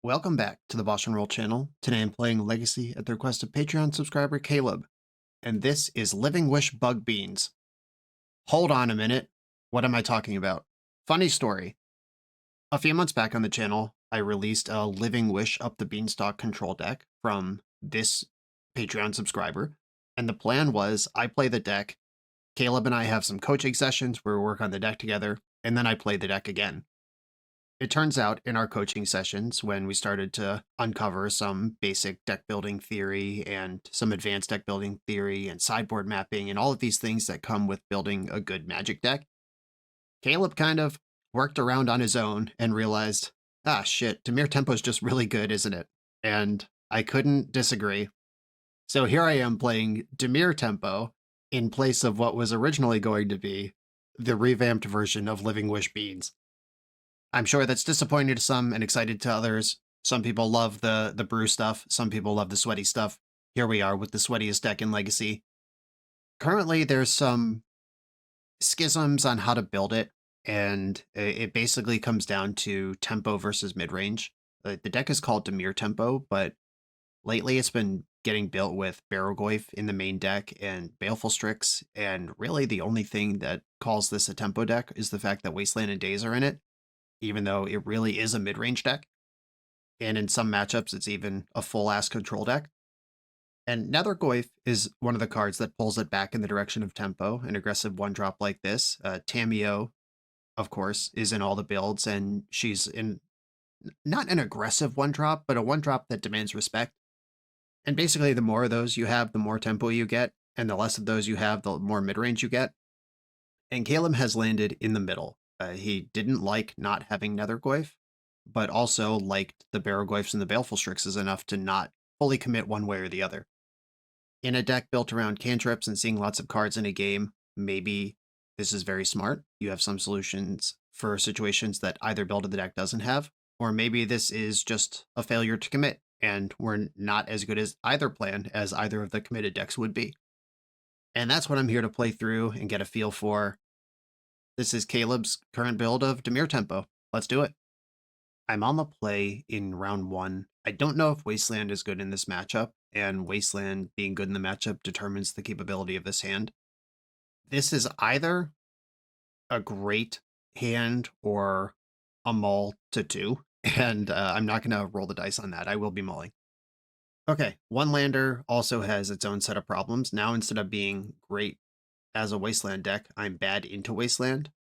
Welcome back to the BoshNRoll channel. Today I'm playing Legacy at the request of Patreon subscriber Caleb, and this is Living Wish Bug Beans. Hold on a minute. What am I talking about? Funny story. A few months back on the channel, I released a Living Wish Up the Beanstalk control deck from this Patreon subscriber, and the plan was I play the deck, Caleb and I have some coaching sessions where we work on the deck together, and then I play the deck again. It turns out in our coaching sessions, when we started to uncover some basic deck building theory and some advanced deck building theory and sideboard mapping and all of these things that come with building a good Magic deck, Caleb kind of worked around on his own and realized, ah, shit, Dimir Tempo's just really good, isn't it? And I couldn't disagree. So here I am playing Dimir Tempo in place of what was originally going to be the revamped version of Living Wish Beans. I'm sure that's disappointing to some and excited to others. Some people love the brew stuff. Some people love the sweaty stuff. Here we are with the sweatiest deck in Legacy. Currently, there's some schisms on how to build it, and it basically comes down to tempo versus midrange. The deck is called Dimir Tempo, but lately it's been getting built with Barrogoyf in the main deck and Baleful Strix, and really the only thing that calls this a tempo deck is the fact that Wasteland and Daze are in it, even though it really is a mid-range deck. And in some matchups, it's even a full-ass control deck. And Nethergoyf is one of the cards that pulls it back in the direction of tempo, an aggressive one-drop like this. Tamiyo, of course, is in all the builds, and she's in not an aggressive one-drop, but a one-drop that demands respect. And basically, the more of those you have, the more tempo you get, and the less of those you have, the more mid-range you get. And Caleb has landed in the middle. He didn't like not having Nethergoyf, but also liked the Barrogoyfs and the Baleful Strixes enough to not fully commit one way or the other. In a deck built around cantrips and seeing lots of cards in a game, maybe this is very smart. You have some solutions for situations that either build of the deck doesn't have, or maybe this is just a failure to commit, and we're not as good as either plan as either of the committed decks would be. And that's what I'm here to play through and get a feel for. This is Caleb's current build of Dimir Tempo. Let's do it. I'm on the play in round 1. I don't know if Wasteland is good in this matchup, and Wasteland being good in the matchup determines the capability of this hand. This is either a great hand or a mull to 2, and I'm not going to roll the dice on that. I will be mulling. Okay, one lander also has its own set of problems. Now, instead of being great as a Wasteland deck, I'm bad into Wasteland,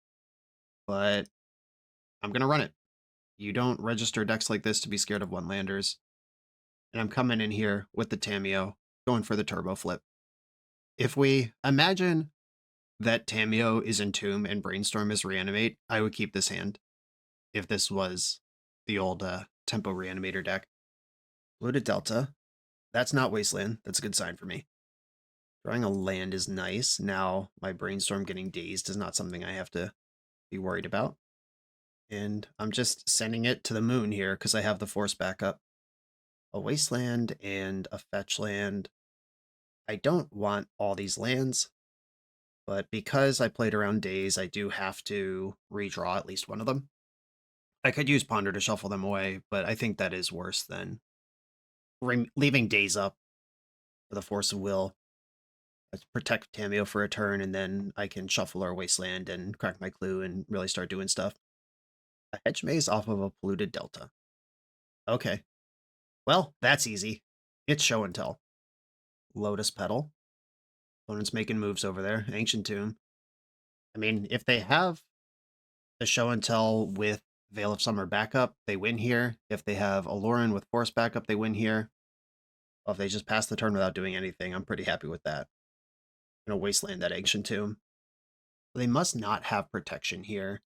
but I'm going to run it. You don't register decks like this to be scared of one-landers. And I'm coming in here with the Tamiyo, going for the turbo flip. If we imagine that Tamiyo is Entomb and Brainstorm is Reanimate, I would keep this hand if this was the old Tempo Reanimator deck. Blue to Delta. That's not Wasteland. That's a good sign for me. Drawing a land is nice. Now my Brainstorm getting dazed is not something I have to be worried about. And I'm just sending it to the moon here because I have the force backup. A Wasteland and a fetch land. I don't want all these lands, but because I played around Daze, I do have to redraw at least one of them. I could use Ponder to shuffle them away, but I think that is worse than leaving Daze up for the Force of Will. Let's protect Tamiyo for a turn, and then I can shuffle our Wasteland and crack my clue and really start doing stuff. A Hedge Maze off of a Polluted Delta. Okay. Well, that's easy. It's Show and Tell. Lotus Petal. Opponent's making moves over there. Ancient Tomb. I mean, if they have the Show and Tell with Veil of Summer backup, they win here. If they have Aloran with Force backup, they win here. Well, if they just pass the turn without doing anything, I'm pretty happy with that. I'm gonna Wasteland that Ancient Tomb. They must not have protection here.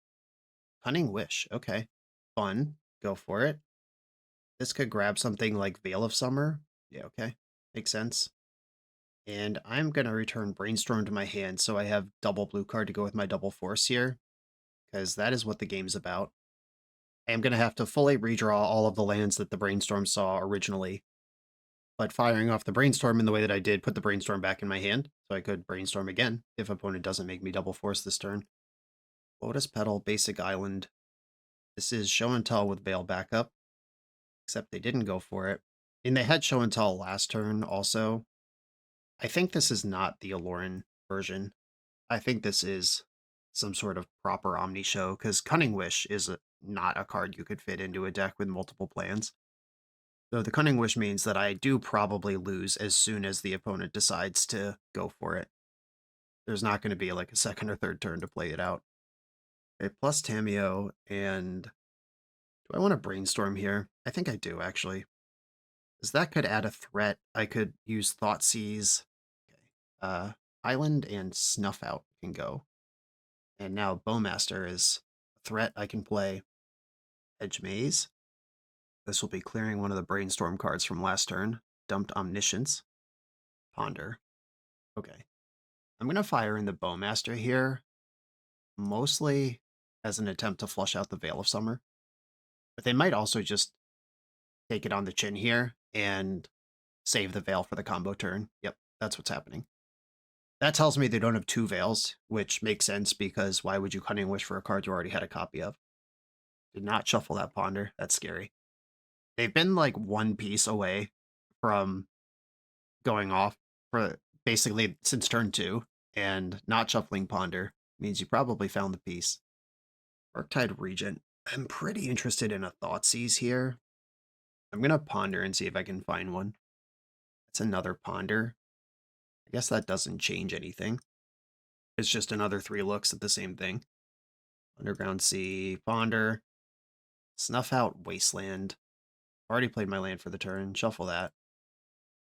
Cunning Wish. Okay. Fun. Go for it. This could grab something like Veil of Summer. Yeah, okay. Makes sense. And I'm going to return Brainstorm to my hand so I have double blue card to go with my double force here, because that is what the game's about. I am going to have to fully redraw all of the lands that the Brainstorm saw originally, but firing off the Brainstorm in the way that I did put the Brainstorm back in my hand, so I could Brainstorm again if opponent doesn't make me double force this turn. Lotus Petal, Basic Island. This is Show and Tell with Veil backup. except they didn't go for it. And they had show and tell last turn also. I think this is not the Aloran version. I think this is some sort of proper Omni show, because Cunning Wish is not a card you could fit into a deck with multiple plans. So the Cunning Wish means that I do probably lose as soon as the opponent decides to go for it. There's not going to be like a second or third turn to play it out. Okay, plus Tameo, and do I want to brainstorm here? I think I do, actually. Because that could add a threat. I could use Thoughtseize. Okay. Island and Snuff Out can go. And now Bowmaster is a threat I can play. Edge Maze. This will be clearing one of the Brainstorm cards from last turn. Dumped Omniscience. Ponder. Okay. I'm going to fire in the Bowmaster here, mostly as an attempt to flush out the Veil of Summer. But they might also just take it on the chin here and save the Veil for the combo turn. Yep, that's what's happening. That tells me they don't have 2 Veils, which makes sense because why would you Cunning Wish for a card you already had a copy of? Did not shuffle that Ponder. That's scary. They've been like 1 piece away from going off for basically since turn 2, and not shuffling Ponder means you probably found the piece. Murktide Regent. I'm pretty interested in a Thoughtseize here. I'm going to Ponder and see if I can find one. That's another Ponder. I guess that doesn't change anything. It's just another 3 looks at the same thing. Underground Sea, Ponder. Snuff Out Wasteland. Already played my land for the turn. Shuffle that.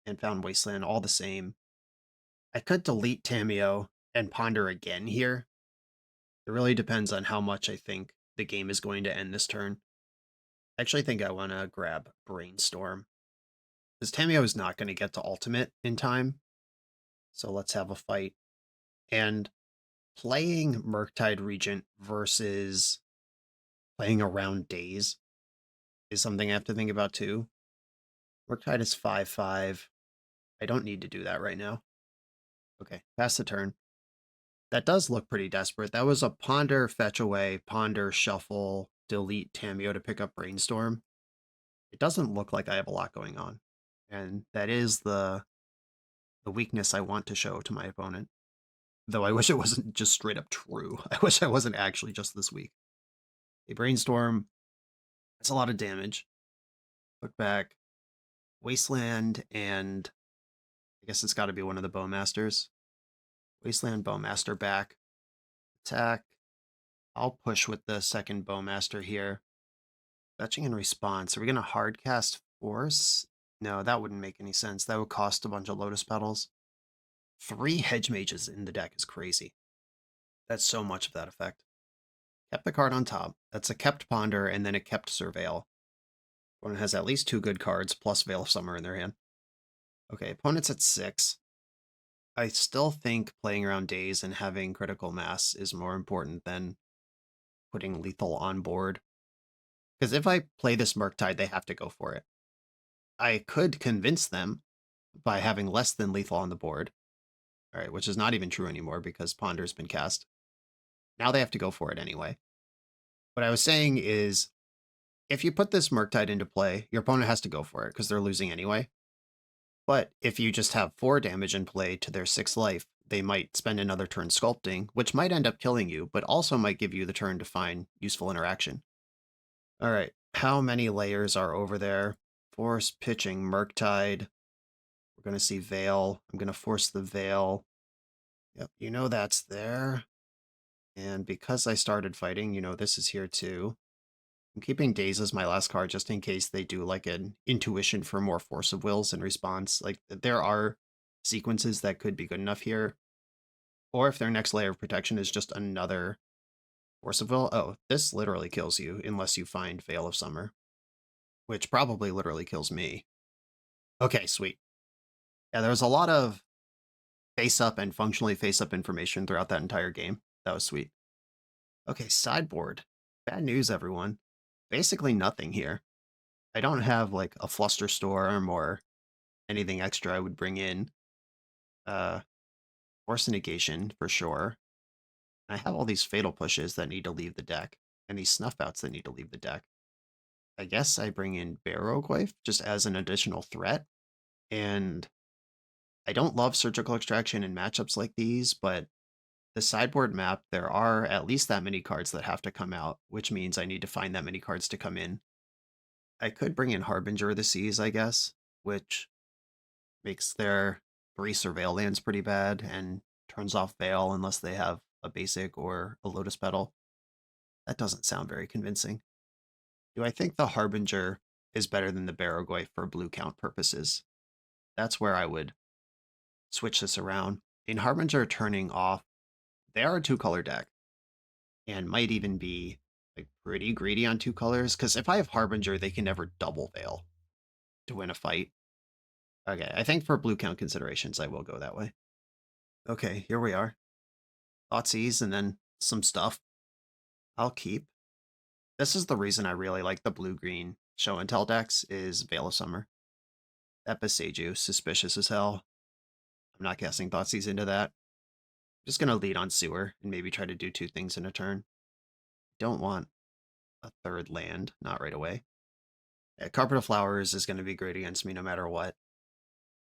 And found Wasteland, all the same. I could delete Tameo and Ponder again here. It really depends on how much I think the game is going to end this turn. I actually think I want to grab Brainstorm, because Tameo is not going to get to Ultimate in time. So let's have a fight. And playing Murktide Regent versus playing around Days is something I have to think about too. Murktide is 5/5. I don't need to do that right now. Okay, pass the turn. That does look pretty desperate. That was a Ponder, Fetch Away, Ponder, Shuffle, Delete Tameo to pick up Brainstorm. It doesn't look like I have a lot going on. And that is the weakness I want to show to my opponent. Though I wish it wasn't just straight up true. I wish I wasn't actually just this weak. A Brainstorm, that's a lot of damage. Look back. Wasteland, and I guess it's got to be one of the Bowmasters. Wasteland, Bowmaster back. Attack. I'll push with the second Bowmaster here. Fetching in response. Are we going to hardcast Force? No, that wouldn't make any sense. That would cost a bunch of Lotus Petals. 3 Hedge Mages in the deck is crazy. That's so much of that effect. Kept the card on top. That's a kept Ponder and then a kept Surveil. Opponent has at least 2 good cards plus Veil of Summer in their hand. Okay, opponent's at 6. I still think playing around Days and having critical mass is more important than putting lethal on board. Because if I play this Murktide, they have to go for it. I could convince them by having less than lethal on the board. All right, which is not even true anymore because Ponder's been cast. Now they have to go for it anyway. What I was saying is, if you put this Murktide into play, your opponent has to go for it because they're losing anyway. But if you just have 4 damage in play to their 6 life, they might spend another turn sculpting, which might end up killing you, but also might give you the turn to find useful interaction. All right, how many layers are over there? Force, pitching, Murktide. We're going to see Veil. I'm going to force the Veil. Yep, you know that's there. And because I started fighting, you know this is here too. I'm keeping Daze as my last card just in case they do like an intuition for more Force of Wills in response. Like, there are sequences that could be good enough here. Or if their next layer of protection is just another Force of Will. Oh, this literally kills you unless you find Veil of Summer, which probably literally kills me. Okay, sweet. Yeah, there was a lot of face-up and functionally face-up information throughout that entire game. That was sweet. Okay, sideboard. Bad news, everyone. Basically nothing here. I don't have like a Flusterstorm or anything extra I would bring in. Force Negation for sure. I have all these Fatal Pushes that need to leave the deck, and these Snuff Outs that need to leave the deck. I guess I bring in BREWS just as an additional threat, and I don't love surgical extraction in matchups like these, but the sideboard map, there are at least that many cards that have to come out, which means I need to find that many cards to come in. I could bring in Harbinger of the Seas, I guess, which makes their 3 Surveil lands pretty bad and turns off Veil unless they have a basic or a Lotus Petal. That doesn't sound very convincing. Do I think the Harbinger is better than the BREWS for blue count purposes? That's where I would switch this around. In Harbinger turning off, they are a 2-color deck and might even be like pretty greedy on 2 colors, because if I have Harbinger, they can never double Veil to win a fight. Okay, I think for blue count considerations, I will go that way. Okay, here we are. Thoughtseize and then some stuff. I'll keep. This is the reason I really like the blue-green show and tell decks is Veil of Summer. That Boseiju, suspicious as hell. I'm not casting Thoughtseize into that. I'm just going to lead on Sewer and maybe try to do 2 things in a turn. Don't want a 3rd land, not right away. Yeah, Carpet of Flowers is going to be great against me no matter what.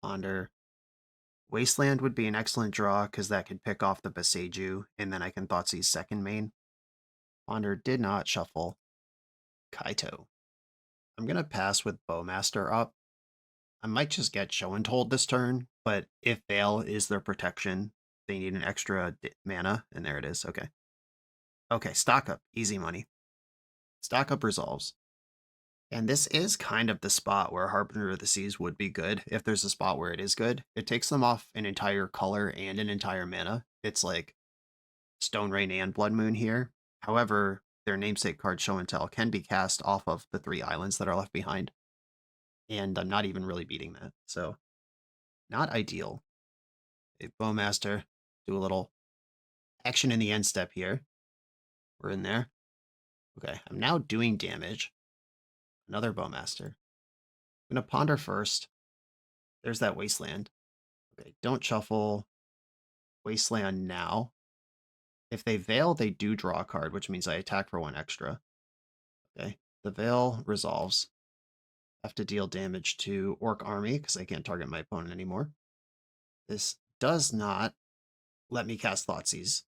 Ponder. Wasteland would be an excellent draw because that could pick off the Boseiju, and then I can Thoughtseize 2nd main. Ponder did not shuffle. Kaito. I'm going to pass with Bowmaster up. I might just get Show and Told this turn, but if Veil is their protection, they need an extra mana, and there it is. Okay. Okay, stock up. Easy money. Stock up resolves. And this is kind of the spot where Harbinger of the Seas would be good, if there's a spot where it is good. It takes them off an entire color and an entire mana. It's like Stone Rain and Blood Moon here. However, their namesake card Show and Tell can be cast off of the 3 islands that are left behind. And I'm not even really beating that, so not ideal. A Bowmaster, do a little action in the end step here. We're in there. Okay, I'm now doing damage. Another Bowmaster. I'm going to Ponder first. There's that Wasteland. Okay, don't shuffle Wasteland now. If they Veil, they do draw a card, which means I attack for 1 extra. Okay, the Veil resolves. Have to deal damage to Orc Army because I can't target my opponent anymore. This does not let me cast Thoughtseize,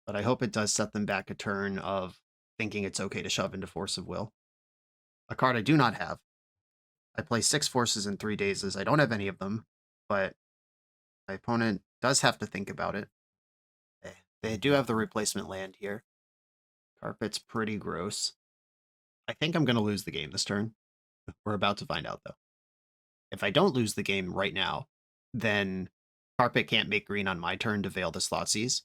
but I hope it does set them back a turn of thinking it's okay to shove into Force of Will. A card I do not have. I play 6 forces in 3 dazes. I don't have any of them, but my opponent does have to think about it. They do have the replacement land here. Carpet's pretty gross. I think I'm going to lose the game this turn. We're about to find out, though. If I don't lose the game right now, then Carpet can't make green on my turn to Veil this Thoughtseize.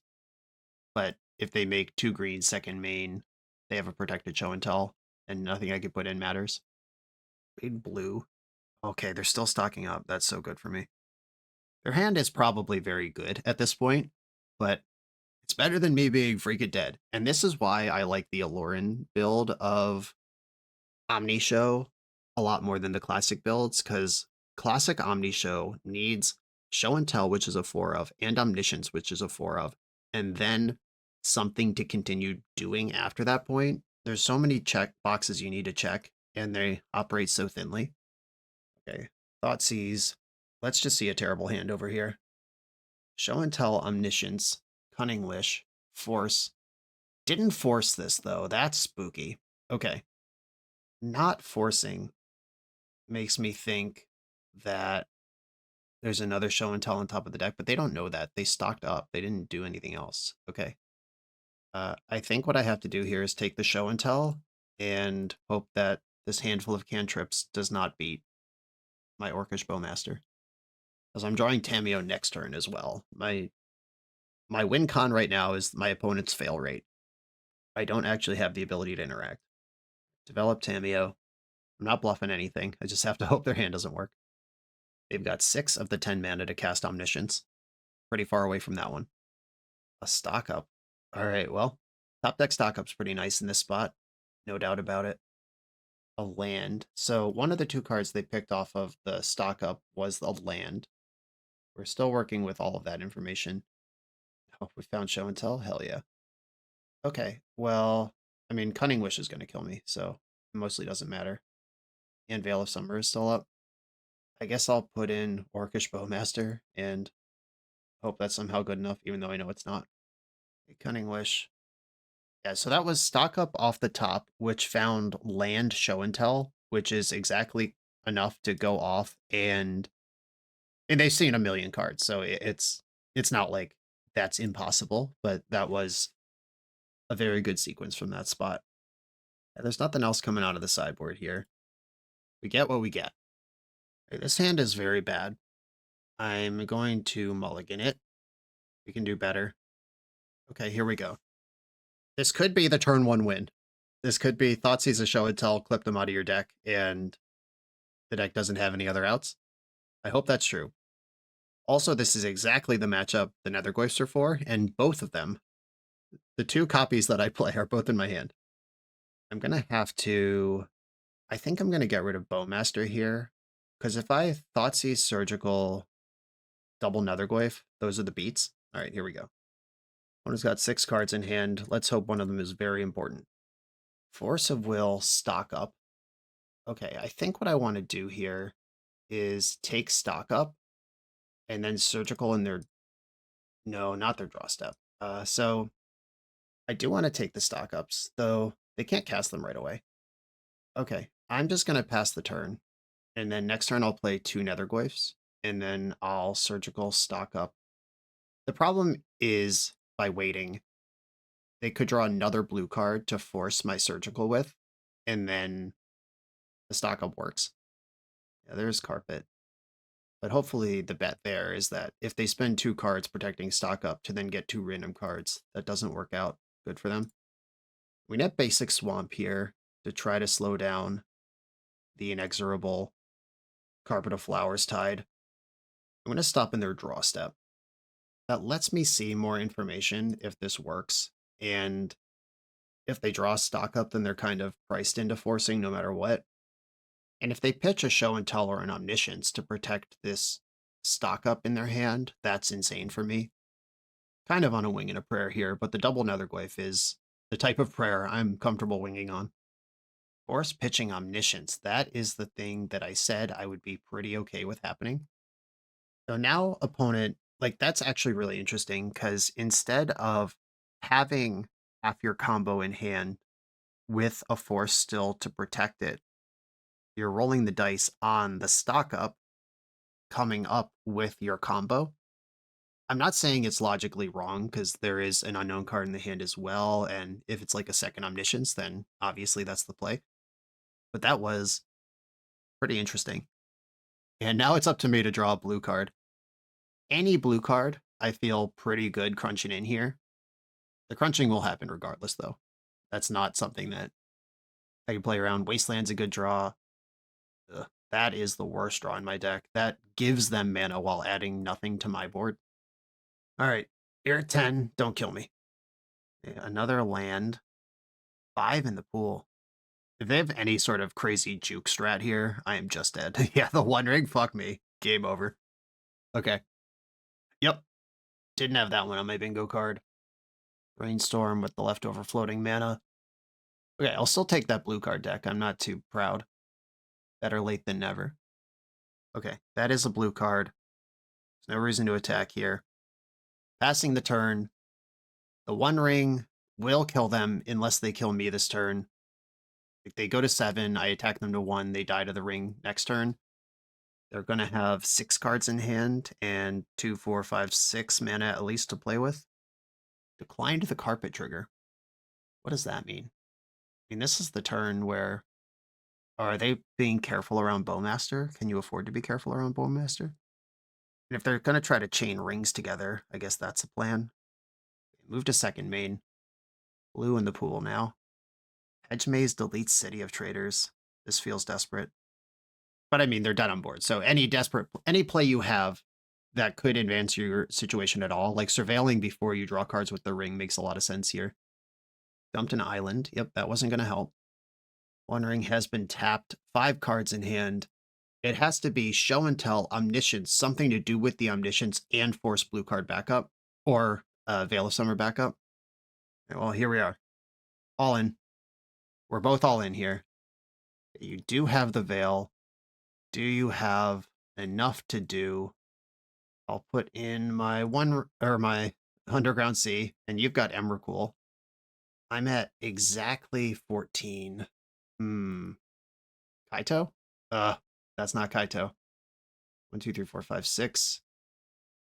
But if they make 2 green 2nd main, they have a protected Show and Tell, and nothing I can put in matters. Big blue. Okay, they're still stocking up. That's so good for me. Their hand is probably very good at this point, but it's better than me being freaking dead. And this is why I like the Aloran build of Omnishow a lot more than the classic builds, because classic Omnishow needs Show and Tell, which is a 4 of, and Omniscience, which is a 4 of, and then something to continue doing after that point. There's so many check boxes you need to check, and they operate so thinly. Okay, Thoughtseize. Let's just see a terrible hand over here. Show and Tell, Omniscience, Cunning Lish, Force. Didn't force this, though. That's spooky. Okay. Not forcing makes me think that there's another Show and Tell on top of the deck, but they don't know that. They stocked up. They didn't do anything else. Okay. I think what I have to do here is take the Show and Tell and hope that this handful of cantrips does not beat my Orcish Bowmaster. Because I'm drawing Tamiyo next turn as well. My win con right now is my opponent's fail rate. I don't actually have the ability to interact. Develop Tamiyo. I'm not bluffing anything. I just have to hope their hand doesn't work. They've got 6 of the 10 mana to cast Omniscience. Pretty far away from that one. A stock up. All right, well, top deck stock up's pretty nice in this spot. No doubt about it. A land. So one of the 2 cards they picked off of the stock up was a land. We're still working with all of that information. Oh, we found Show and Tell? Hell yeah. Okay, well, I mean, Cunning Wish is going to kill me, so It mostly doesn't matter. And Veil of Summer is still up. I guess I'll put in Orcish Bowmaster and hope that's somehow good enough, even though I know it's not. A Cunning Wish. Yeah, so that was stock up off the top, which found land show and tell, which is exactly enough to go off, and they've seen a million cards, so it's not like that's impossible, but that was a very good sequence from that spot. Yeah, there's nothing else coming out of the sideboard here. We get what we get. Okay, this hand is very bad. I'm going to mulligan it. We can do better. Okay, here we go. This could be the turn one win. This could be Thoughtseize a show and tell, clip them out of your deck, and the deck doesn't have any other outs. I hope that's true. Also, this is exactly the matchup the Netherglyphs are for, and both of them, the two copies that I play, are both in my hand. I'm going to have to... I think I'm going to get rid of Bowmaster here, because if I Thoughtseize Surgical double Netherglyph, those are the beats. All right, here we go. One has got 6 cards in hand. Let's hope one of them is very important. Force of Will, stock up. Okay, I think what I want to do here is take stock up and then surgical in their... No, not their draw step. So I do want to take the stock ups, though they can't cast them right away. Okay, I'm just going to pass the turn, and then next turn I'll play 2 Netherglyphs, and then I'll surgical stock up. The problem is, by waiting, they could draw another blue card to force my surgical with, and then the stock up works. Yeah, there's Carpet. But hopefully the bet there is that if they spend 2 cards protecting stock up to then get 2 random cards, that doesn't work out good for them. We net basic Swamp here to try to slow down the inexorable Carpet of Flowers tide. I'm going to stop in their draw step. That lets me see more information if this works, and if they draw stock up, then they're kind of priced into forcing no matter what. And if they pitch a show and tell or an omniscience to protect this stock up in their hand, that's insane for me. Kind of on a wing and a prayer here, but the double Netherglyph is the type of prayer I'm comfortable winging on. Force pitching omniscience, that is the thing that I said I would be pretty okay with happening. So now opponent, like that's actually really interesting because instead of having half your combo in hand with a force still to protect it, you're rolling the dice on the stock up coming up with your combo. I'm not saying it's logically wrong because there is an unknown card in the hand as well, and if it's like a second omniscience, then obviously that's the play. But that was pretty interesting. And now it's up to me to draw a blue card. Any blue card, I feel pretty good crunching in here. The crunching will happen regardless, though. That's not something that I can play around. Wasteland's a good draw. Ugh, that is the worst draw in my deck. That gives them mana while adding nothing to my board. All right, you're at 10. Don't kill me. Another land. 5 in the pool. If they have any sort of crazy juke strat here, I am just dead. Yeah, the One Ring, fuck me. Game over. Okay. Yep. Didn't have that one on my bingo card. Brainstorm with the leftover floating mana. Okay, I'll still take that blue card deck. I'm not too proud. Better late than never. Okay, that is a blue card. There's no reason to attack here. Passing the turn. The One Ring will kill them unless they kill me this turn. If they go to 7, I attack them to 1, they die to the ring next turn. They're going to have 6 cards in hand and 2, 4, 5, 6 mana at least to play with. Declined the Carpet trigger. What does that mean? I mean, this is the turn where... Are they being careful around Bowmaster? Can you afford to be careful around Bowmaster? And if they're going to try to chain rings together, I guess that's a plan. Move to second main. Blue in the pool now. Hedge Maze deletes City of Traders. This feels desperate. But I mean, they're dead on board. So any play you have that could advance your situation at all, like surveilling before you draw cards with the ring makes a lot of sense here. Dumped an island. Yep, that wasn't going to help. One Ring has been tapped. 5 cards in hand. It has to be show and tell, omniscience, something to do with the omniscience, and force blue card backup, or Veil of Summer backup. Well, here we are. All in. We're both all in here. You do have the Veil. Do you have enough to do? I'll put in my my Underground Sea, and you've got Emrakul. I'm at exactly 14. Kaito? That's not Kaito. 1, 2, 3, 4, 5, 6.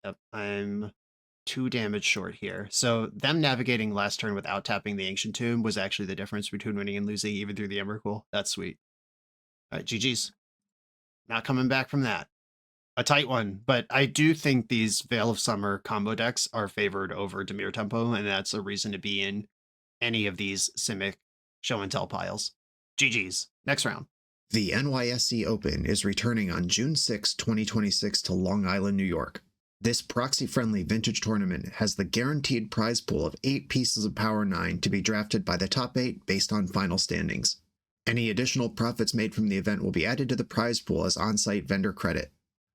Yep, I'm 2 damage short here. So them navigating last turn without tapping the Ancient Tomb was actually the difference between winning and losing, even through the Emrakul. That's sweet. All right, GG's. Not coming back from that. A tight one, but I do think these Veil of Summer combo decks are favored over Dimir Tempo, and that's a reason to be in any of these Simic show and tell piles. GG's. Next round. The NYSE Open is returning on June 6, 2026 to Long Island, New York. This proxy-friendly vintage tournament has the guaranteed prize pool of 8 pieces of Power 9 to be drafted by the top 8 based on final standings. Any additional profits made from the event will be added to the prize pool as on-site vendor credit.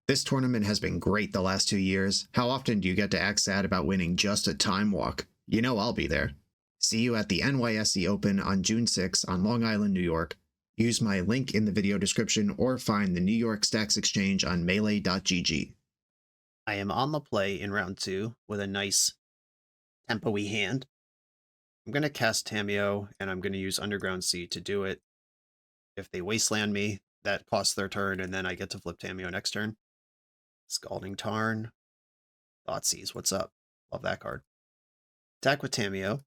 This tournament has been great the last 2 years. How often do you get to act sad about winning just a time walk? You know I'll be there. See you at the NYSE Open on June 6 on Long Island, New York. Use my link in the video description or find the New York Stacks Exchange on melee.gg. I am on the play in round 2 with a nice tempo-y hand. I'm going to cast Tamiyo, and I'm going to use Underground Sea to do it. If they wasteland me, that costs their turn, and then I get to flip Tamiyo next turn. Scalding Tarn. Thoughtseize, what's up? Love that card. Attack with Tamiyo.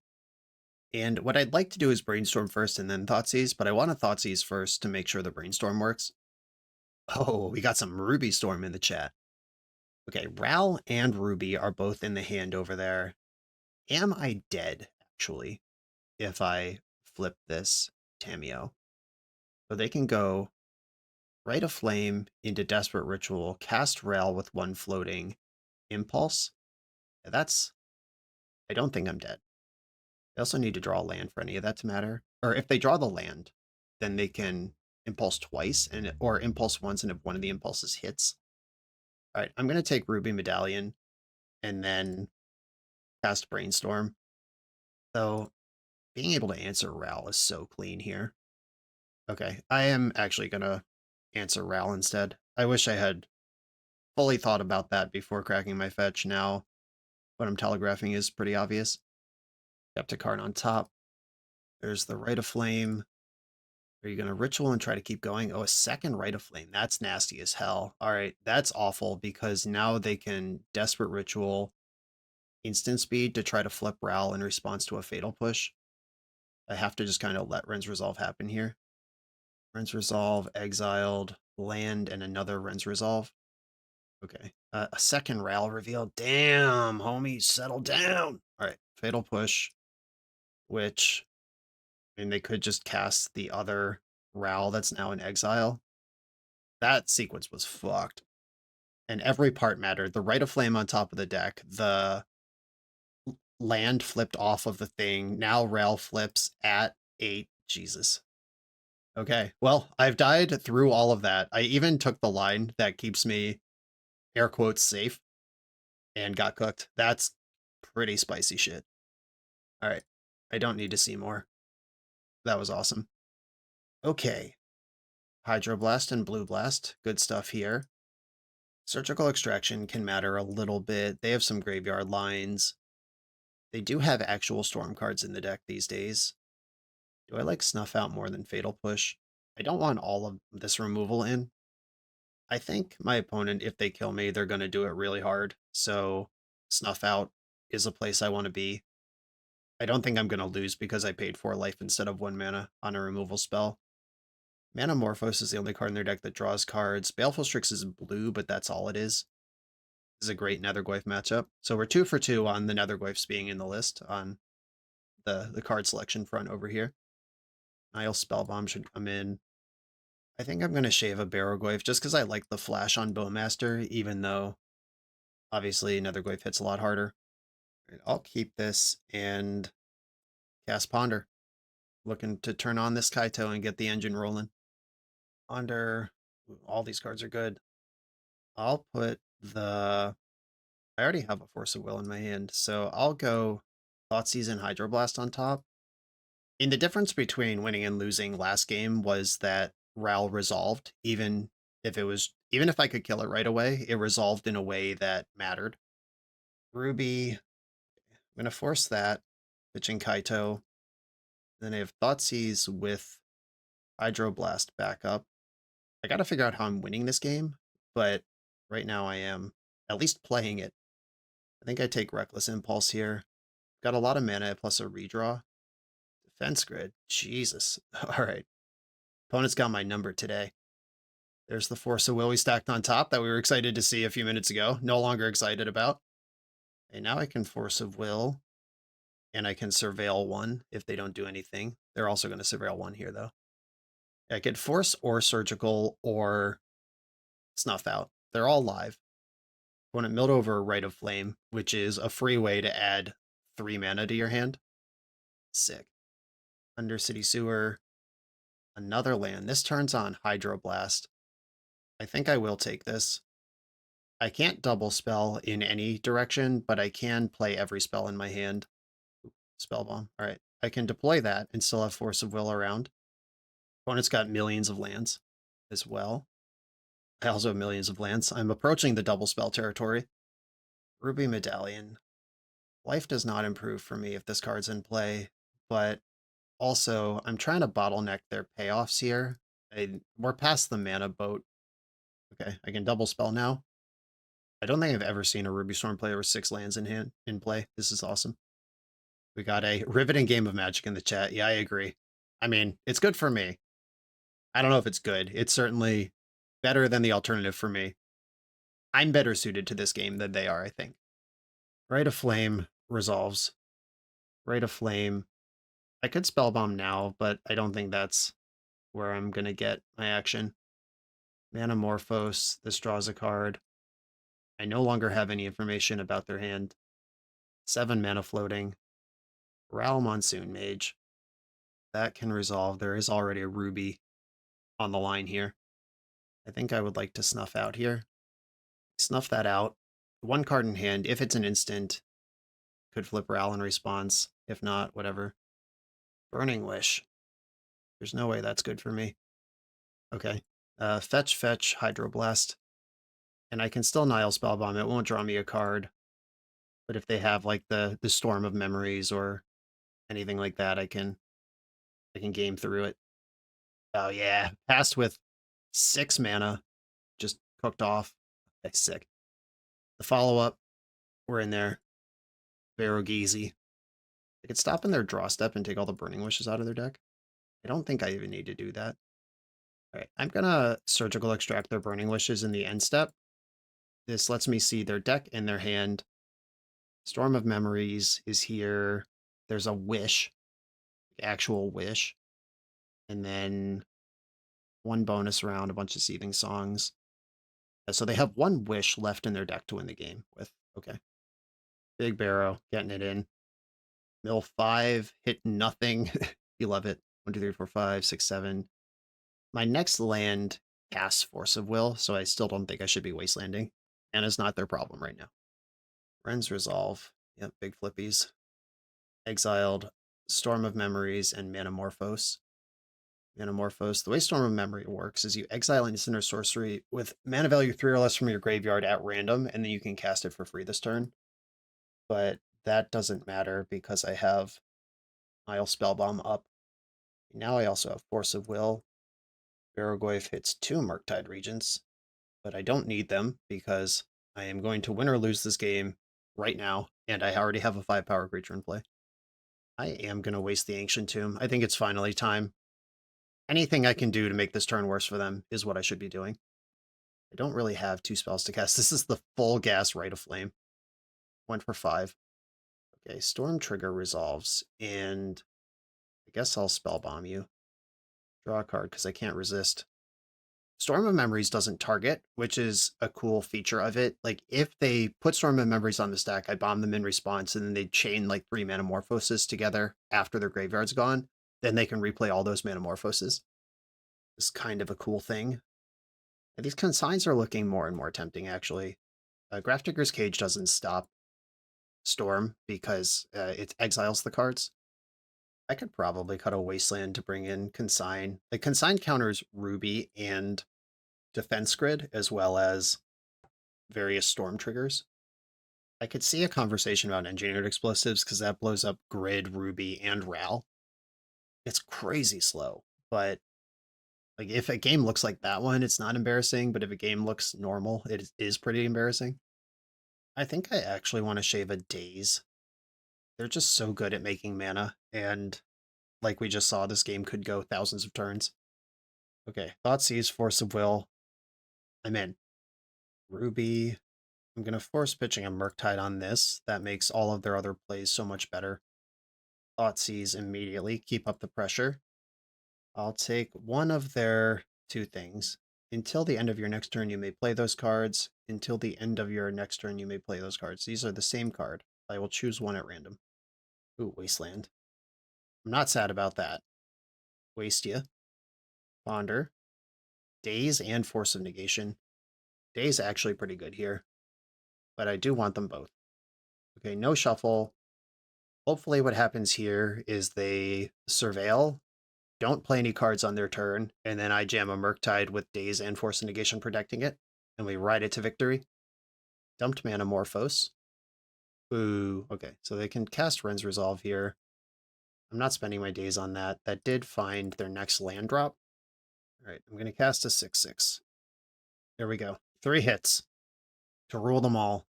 And what I'd like to do is Brainstorm first and then Thoughtseize, but I want to Thoughtseize first to make sure the Brainstorm works. Oh, we got some Ruby Storm in the chat. Okay, Ral and Ruby are both in the hand over there. Am I dead, actually, if I flip this Tamiyo? So they can go Rite of Flame into Desperate Ritual, cast Ral with 1 floating, Impulse. That's... I don't think I'm dead. They also need to draw a land for any of that to matter. Or if they draw the land, then they can Impulse twice, or Impulse once, and if one of the impulses hits. All right, I'm going to take Ruby Medallion and then cast Brainstorm. So being able to answer Ral is so clean here. Okay, I am actually going to answer Ral instead. I wish I had fully thought about that before cracking my fetch. Now what I'm telegraphing is pretty obvious. Kept a card on top. There's the Rite of Flame. Are you going to Ritual and try to keep going? Oh, a second Rite of Flame. That's nasty as hell. All right, that's awful because now they can Desperate Ritual, instant speed to try to flip Ral in response to a Fatal Push. I have to just kind of let Ren's Resolve happen here. Ren's Resolve, exiled, land, and another Ren's Resolve. Okay, a second Ral reveal. Damn, homie, settle down. All right, Fatal Push, which... I mean, they could just cast the other Ral that's now in exile. That sequence was fucked. And every part mattered. The Rite of Flame on top of the deck, the land flipped off of the thing. Now Ral flips at 8. Jesus. Okay, well, I've died through all of that. I even took the line that keeps me, air quotes, safe, and got cooked. That's pretty spicy shit. All right, I don't need to see more. That was awesome. Okay. Hydroblast and Blue Blast. Good stuff here. Surgical Extraction can matter a little bit. They have some graveyard lines. They do have actual Storm cards in the deck these days. Do I like Snuff Out more than Fatal Push? I don't want all of this removal in. I think my opponent, if they kill me, they're going to do it really hard. So Snuff Out is a place I want to be. I don't think I'm going to lose because I paid 4 life instead of 1 mana on a removal spell. Manamorphose is the only card in their deck that draws cards. Baleful Strix is blue, but that's all it is. This is a great Nethergoyf matchup. So we're 2 for 2 on the Nethergoyfs being in the list on the card selection front over here. Nile Spellbomb should come in. I think I'm going to shave a Barrogoyf just because I like the flash on Bowmaster, even though obviously Nethergoyf hits a lot harder. I'll keep this and cast Ponder. Looking to turn on this Kaito and get the engine rolling. Ponder, all these cards are good. I'll put the... I already have a Force of Will in my hand, so I'll go Thoughtseize and Hydroblast on top. And the difference between winning and losing last game was that Ral resolved, even even if I could kill it right away, it resolved in a way that mattered. Ruby, I'm gonna force that. Pitching Kaito. Then I have Thoughtseize with Hydroblast back up. I gotta figure out how I'm winning this game, but right now I am at least playing it. I think I take Reckless Impulse here. Got a lot of mana plus a redraw. Defense grid. Jesus. Alright. Opponent's got my number today. There's the Force of Will we stacked on top that we were excited to see a few minutes ago. No longer excited about. And now I can Force of Will. And I can Surveil one if they don't do anything. They're also going to Surveil one here, though. I could Force or Surgical or Snuff Out. They're all live. Opponent milled over Rite of Flame, which is a free way to add 3 mana to your hand. Sick. Undercity Sewer. Another land. This turns on Hydroblast. I think I will take this. I can't double spell in any direction, but I can play every spell in my hand. Spellbomb. All right. I can deploy that and still have Force of Will around. Opponent's got millions of lands as well. I also have millions of lands. I'm approaching the double spell territory. Ruby Medallion. Life does not improve for me if this card's in play, but also I'm trying to bottleneck their payoffs here. We're past the mana boat. Okay, I can double spell now. I don't think I've ever seen a Ruby Storm player with 6 lands in play. This is awesome. We got a riveting game of Magic in the chat. Yeah, I agree. I mean, it's good for me. I don't know if it's good. It's certainly better than the alternative for me. I'm better suited to this game than they are, I think. Rite of Flame resolves. Rite of Flame. I could Spellbomb now, but I don't think that's where I'm going to get my action. Manamorphose. This draws a card. I no longer have any information about their hand. 7 mana floating. Ral Monsoon Mage. That can resolve. There is already a Ruby on the line here. I think I would like to Snuff Out here. Snuff that out. 1 card in hand. If it's an instant, could flip Ral in response. If not, whatever. Burning Wish. There's no way that's good for me. Okay. Fetch, Hydroblast. And I can still Nile Spellbomb. It won't draw me a card. But if they have like the Storm of Memories or anything like that, I can game through it. Oh yeah. Passed with 6 mana. Just cooked off. That's sick. The follow-up, we're in there. Verogeezy. I could stop in their draw step and take all the Burning Wishes out of their deck. I don't think I even need to do that. All right, I'm gonna Surgical Extract their Burning Wishes in the end step. This lets me see their deck and their hand. Storm of Memories is here. There's a Wish, actual Wish. And then 1 bonus round, a bunch of Seething Songs. So they have 1 Wish left in their deck to win the game with. Okay. Big Barrow, getting it in. Mill 5, hit nothing. You love it. 1, 2, 3, 4, 5, 6, 7. My next land casts Force of Will, so I still don't think I should be wastelanding. And it's not their problem right now. Ren's Resolve. Yep, big flippies. Exiled, Storm of Memories, and Manamorphose. Manamorphose. The way Storm of Memory works is you exile an instant or sorcery with mana value 3 or less from your graveyard at random, and then you can cast it for free this turn. But that doesn't matter because I have Nile Spellbomb up. Now I also have Force of Will. Barrogoyf hits 2 Murktide Regents, but I don't need them because I am going to win or lose this game right now, and I already have a 5-power creature in play. I am going to waste the Ancient Tomb. I think it's finally time. Anything I can do to make this turn worse for them is what I should be doing. I don't really have 2 spells to cast. This is the full gas Rite of Flame. Went for 5. Okay, Storm Trigger resolves, and I guess I'll Spellbomb you. Draw a card because I can't resist. Storm of Memories doesn't target, which is a cool feature of it. Like, if they put Storm of Memories on the stack, I bomb them in response, and then they chain, like, 3 Manamorphoses together after their graveyard's gone, then they can replay all those Manamorphoses. It's kind of a cool thing. And these consigns are looking more and more tempting, actually. Grafdigger's Cage doesn't stop Storm because it exiles the cards. I could probably cut a Wasteland to bring in Consign. The Consign counters Ruby and Defense Grid, as well as various Storm triggers. I could see a conversation about Engineered Explosives, because that blows up Grid, Ruby, and RAL. It's crazy slow, but like if a game looks like that one, it's not embarrassing, but if a game looks normal, it is pretty embarrassing. I think I actually want to shave a Daze. They're just so good at making mana, and like we just saw, this game could go thousands of turns. Okay, Thoughtseize, Force of Will. I'm in. Ruby. I'm going to force pitching a Murktide on this. That makes all of their other plays so much better. Thoughtseize immediately. Keep up the pressure. I'll take one of their two things. Until the end of your next turn, you may play those cards. Until the end of your next turn, you may play those cards. These are the same card. I will choose one at random. Ooh, Wasteland. I'm not sad about that. Wastia. Ponder. Daze and Force of Negation. Daze actually pretty good here, but I do want them both. Okay, no shuffle. Hopefully what happens here is they surveil, don't play any cards on their turn, and then I jam a Murktide with Daze and Force of Negation protecting it, and we ride it to victory. Dumped mana Morphos. Ooh, okay, so they can cast Ren's Resolve here. I'm not spending my days on that. That did find their next land drop. All right, I'm going to cast a 6/6. There we go. 3 hits to rule them all.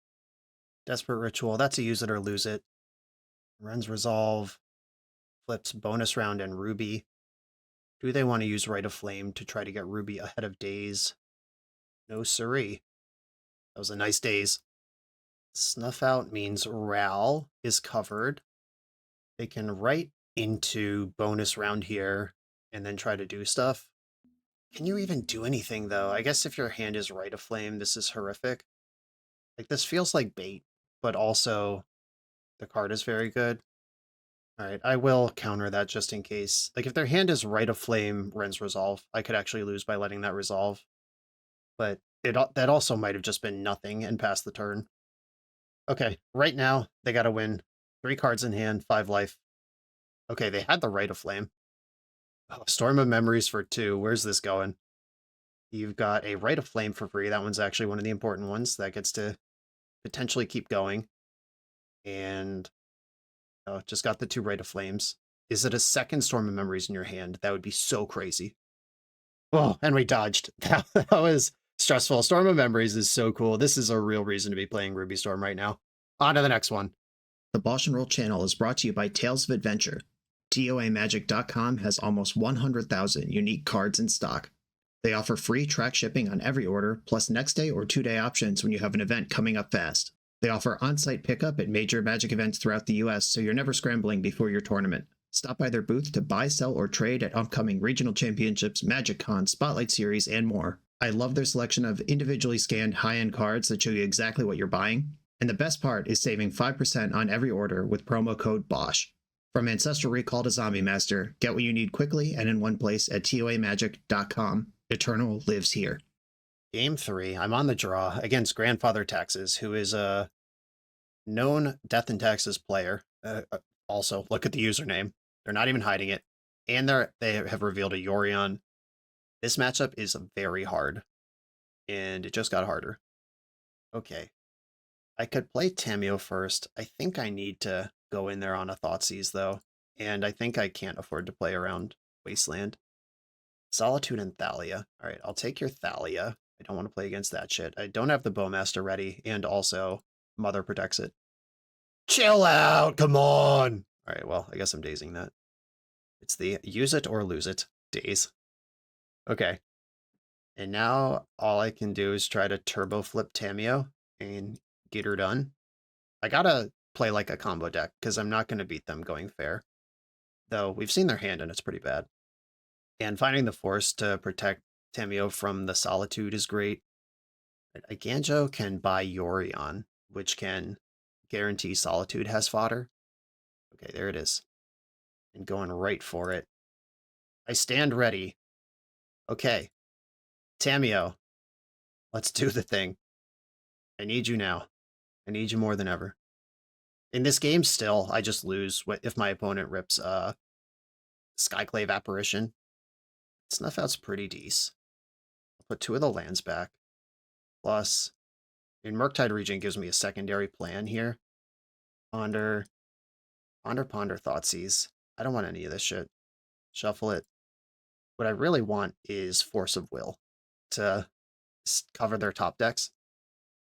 Desperate Ritual, that's a use it or lose it. Ren's Resolve flips bonus round and Ruby. Do they want to use Rite of Flame to try to get Ruby ahead of Daze? No siree. That was a nice Daze. Snuff Out means Ral is covered. They can write into bonus round here and then try to do stuff. Can you even do anything, though? I guess if your hand is Rite of Flame, this is horrific. Like, this feels like bait, but also the card is very good. All right, I will counter that just in case. Like, if their hand is Rite of Flame, Ren's Resolve, I could actually lose by letting that resolve. But that also might have just been nothing and passed the turn. Okay, right now, they gotta win. 3 cards in hand, 5 life. Okay, they had the Rite of Flame. Oh, Storm of Memories for 2. Where's this going? You've got a Rite of Flame for free. That one's actually one of the important ones. That gets to potentially keep going. And just got the 2 Rite of Flames. Is it a second Storm of Memories in your hand? That would be so crazy. Oh, and we dodged. That was stressful. Storm of Memories is so cool. This is a real reason to be playing Ruby Storm right now. On to the next one. The BoshNRoll channel is brought to you by Tales of Adventure. TOAMagic.com has almost 100,000 unique cards in stock. They offer free track shipping on every order, plus next day or 2-day options when you have an event coming up fast. They offer on-site pickup at major Magic events throughout the US, so you're never scrambling before your tournament. Stop by their booth to buy, sell, or trade at upcoming regional championships, Magic Con, Spotlight Series, and more. I love their selection of individually scanned high-end cards that show you exactly what you're buying. And the best part is saving 5% on every order with promo code BOSH. From Ancestral Recall to Zombie Master, get what you need quickly and in one place at TOAMagic.com. Eternal lives here. Game 3. I'm on the draw against Grandfather Taxes, who is a known Death and Taxes player. Also, look at the username. They're not even hiding it. And they have revealed a Yorion. This matchup is very hard. And it just got harder. Okay. I could play Tamio first. I think I need to go in there on a Thoughtseize, though. And I think I can't afford to play around Wasteland. Solitude and Thalia. All right, I'll take your Thalia. I don't want to play against that shit. I don't have the Bowmaster ready, and also Mother protects it. Chill out, come on! All right, well, I guess I'm dazing that. It's the use it or lose it daze. Okay. And now all I can do is try to turbo flip Tamio and get her done. I gotta play like a combo deck, because I'm not going to beat them going fair. Though, we've seen their hand, and it's pretty bad. And finding the force to protect Tamio from the Solitude is great. Ganjo can buy Yorion, which can guarantee Solitude has fodder. Okay, there it is. And going right for it. I stand ready. Okay. Tamio, let's do the thing. I need you now. I need you more than ever. In this game still, I just lose if my opponent rips Skyclave Apparition. Snuff out's pretty decent. I'll put 2 of the lands back. Plus, Murktide Regent gives me a secondary plan here. Ponder, Thoughtseize. I don't want any of this shit. Shuffle it. What I really want is Force of Will to cover their top decks.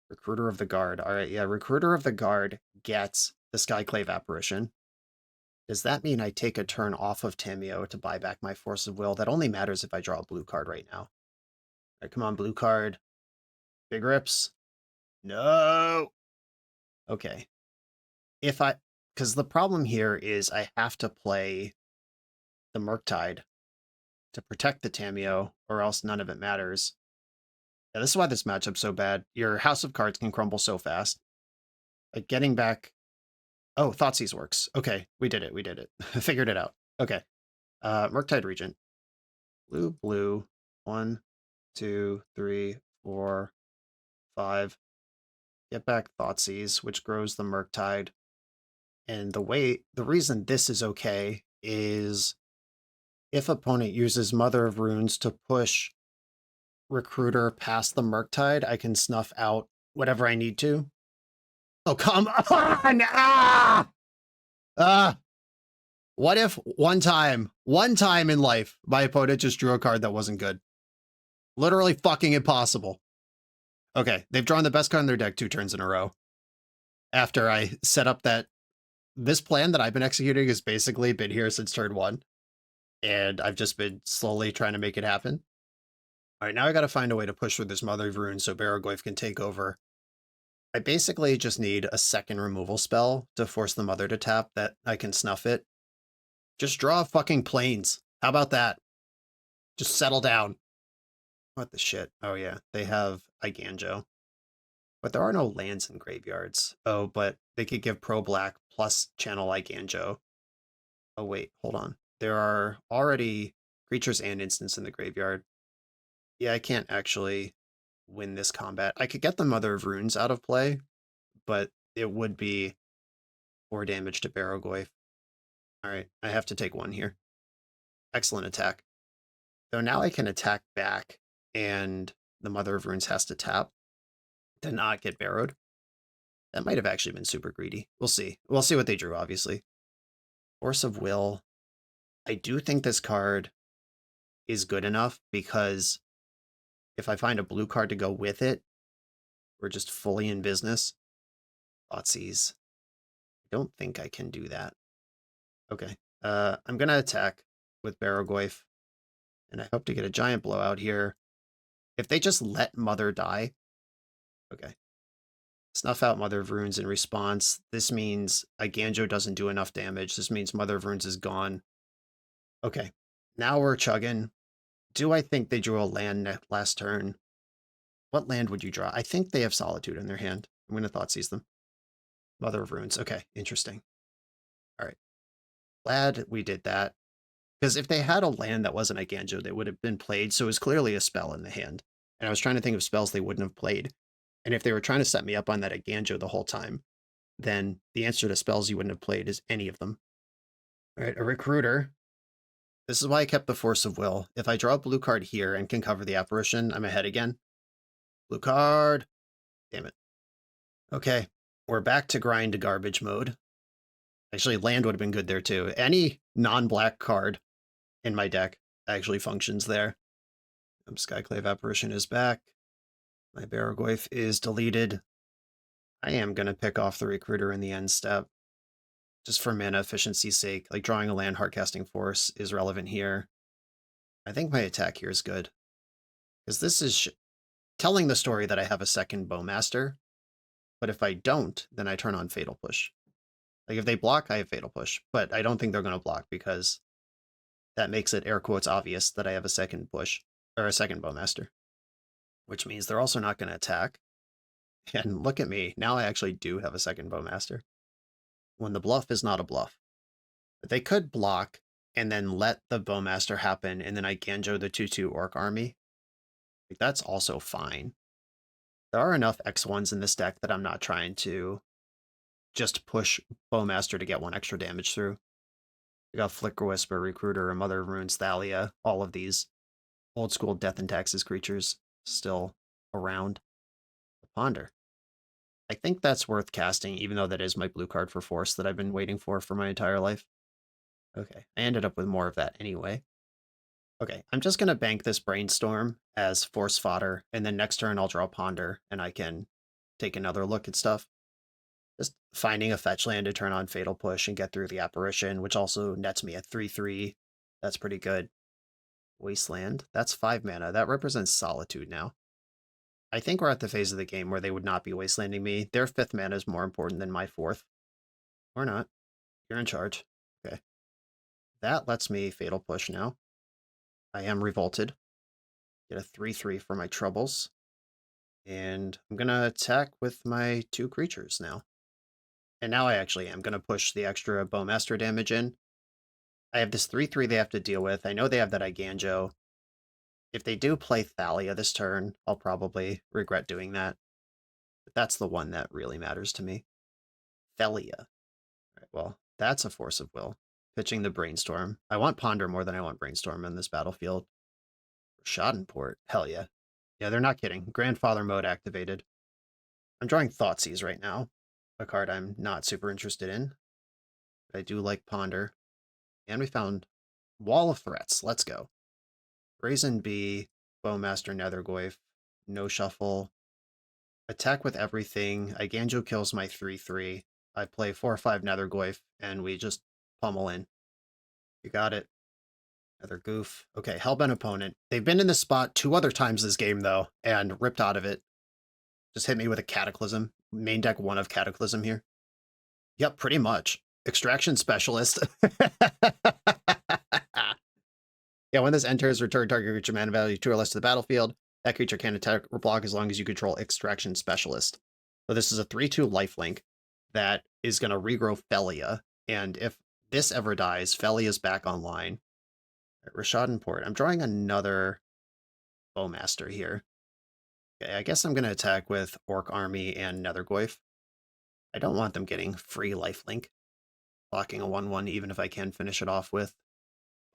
Recruiter of the Guard. All right, yeah, Recruiter of the Guard gets the Skyclave Apparition. Does that mean I take a turn off of Tamiyo to buy back my Force of Will? That only matters if I draw a blue card right now. All right, come on, blue card. Big rips. No. Okay. Because the problem here is I have to play the Murktide to protect the Tamiyo, or else none of it matters. Yeah, this is why this matchup's so bad. Your House of Cards can crumble so fast. Like, getting back... Oh, Thoughtseize works. Okay, we did it. Figured it out. Okay. Murktide Regent. Blue, blue. 1, 2, 3, 4, 5. Get back Thoughtseize, which grows the Murktide. And the reason this is okay is if opponent uses Mother of Runes to push Recruiter past the Murktide, I can snuff out whatever I need to. Oh, come on! What if one time in life, my opponent just drew a card that wasn't good? Literally fucking impossible. Okay, they've drawn the best card in their deck 2 turns in a row. After I set up this plan that I've been executing has basically been here since turn 1. And I've just been slowly trying to make it happen. All right, now I got to find a way to push through this Mother of Runes so Barrowgoyf can take over. I basically just need a second removal spell to force the Mother to tap that I can snuff it. Just draw fucking planes. How about that? Just settle down. What the shit? Oh yeah, they have Iganjo. But there are no lands in graveyards. Oh, but they could give Pro Black plus channel Iganjo. Oh wait, hold on. There are already creatures and instants in the graveyard. Yeah, I can't actually win this combat. I could get the Mother of Runes out of play, but it would be 4 damage to Barrowgoyf. All right, I have to take 1 here. Excellent attack. So now I can attack back, and the Mother of Runes has to tap to not get barrowed. That might have actually been super greedy. We'll see. We'll see what they drew, obviously. Force of Will. I do think this card is good enough because if I find a blue card to go with it, we're just fully in business. Thoughtseize. I don't think I can do that. Okay. I'm going to attack with Barrowgoyf, and I hope to get a giant blowout here. If they just let Mother die... Okay. Snuff out Mother of Runes in response. This means Iganjo doesn't do enough damage. This means Mother of Runes is gone. Okay. Now we're chugging. Do I think they drew a land last turn? What land would you draw? I think they have Solitude in their hand. I'm going to Thoughtseize them. Mother of Runes. Okay, interesting. All right. Glad we did that. Because if they had a land that wasn't Iganjo, they would have been played, so it was clearly a spell in the hand. And I was trying to think of spells they wouldn't have played. And if they were trying to set me up on that Iganjo the whole time, then the answer to spells you wouldn't have played is any of them. All right, a Recruiter. This is why I kept the Force of Will. If I draw a blue card here and can cover the Apparition, I'm ahead again. Blue card. Damn it. Okay, we're back to grind garbage mode. Actually, land would have been good there too. Any non-black card in my deck actually functions there. Skyclave Apparition is back. My Barrowgoyf is deleted. I am going to pick off the Recruiter in the end step. Just for mana efficiency's sake. Like, drawing a land Heartcasting Force is relevant here. I think my attack here is good. Because this is telling the story that I have a second Bowmaster. But if I don't, then I turn on Fatal Push. Like, if they block, I have Fatal Push. But I don't think they're going to block because that makes it, air quotes, obvious that I have a second push. Or a second Bowmaster. Which means they're also not going to attack. And look at me. Now I actually do have a second Bowmaster. When the bluff is not a bluff. But they could block and then let the Bowmaster happen and then I Ganjo the 2/2 Orc army. Like, that's also fine. There are enough X1s in this deck that I'm not trying to just push Bowmaster to get 1 extra damage through. We got Flicker Whisper, Recruiter, and Mother of Runes, Thalia. All of these old school Death and Taxes creatures still around. Ponder. I think that's worth casting, even though that is my blue card for Force that I've been waiting for my entire life. Okay, I ended up with more of that anyway. Okay, I'm just going to bank this Brainstorm as Force fodder, and then next turn I'll draw Ponder, and I can take another look at stuff. Just finding a fetch land to turn on Fatal Push and get through the Apparition, which also nets me at 3/3. That's pretty good. Wasteland, that's 5 mana. That represents Solitude now. I think we're at the phase of the game where they would not be wastelanding me. Their 5th mana is more important than my 4th. Or not. You're in charge. Okay. That lets me Fatal Push now. I am revolted. Get a 3/3 for my troubles. And I'm going to attack with my 2 creatures now. And now I actually am going to push the extra Bowmaster damage in. I have this 3/3 they have to deal with. I know they have that Iganjo. If they do play Thalia this turn, I'll probably regret doing that. But that's the one that really matters to me. Thalia. All right, well, that's a Force of Will. Pitching the Brainstorm. I want Ponder more than I want Brainstorm in this battlefield. Schadenport. Hell yeah. Yeah, they're not kidding. Grandfather mode activated. I'm drawing Thoughtseize right now. A card I'm not super interested in. But I do like Ponder. And we found Wall of Threats. Let's go. Brazen Bee, Bowmaster Nethergoyf, no shuffle. Attack with everything. Iganjo kills my 3/3. I play 4/5 Nethergoyf, and we just pummel in. You got it. Another goof. Okay, Hellbent opponent. They've been in this spot 2 other times this game, though, and ripped out of it. Just hit me with a Cataclysm. Main deck 1 of Cataclysm here. Yep, pretty much. Extraction Specialist. Yeah, when this enters, return target creature mana value 2 or less to the battlefield. That creature can attack or block as long as you control Extraction Specialist. So this is a 3/2 lifelink that is going to regrow Felia. And if this ever dies, Felia's back online. Rishadan Port. I'm drawing another Bowmaster here. Okay, I guess I'm going to attack with Orc Army and Nethergoyf. I don't want them getting free lifelink. Blocking a 1/1 even if I can finish it off with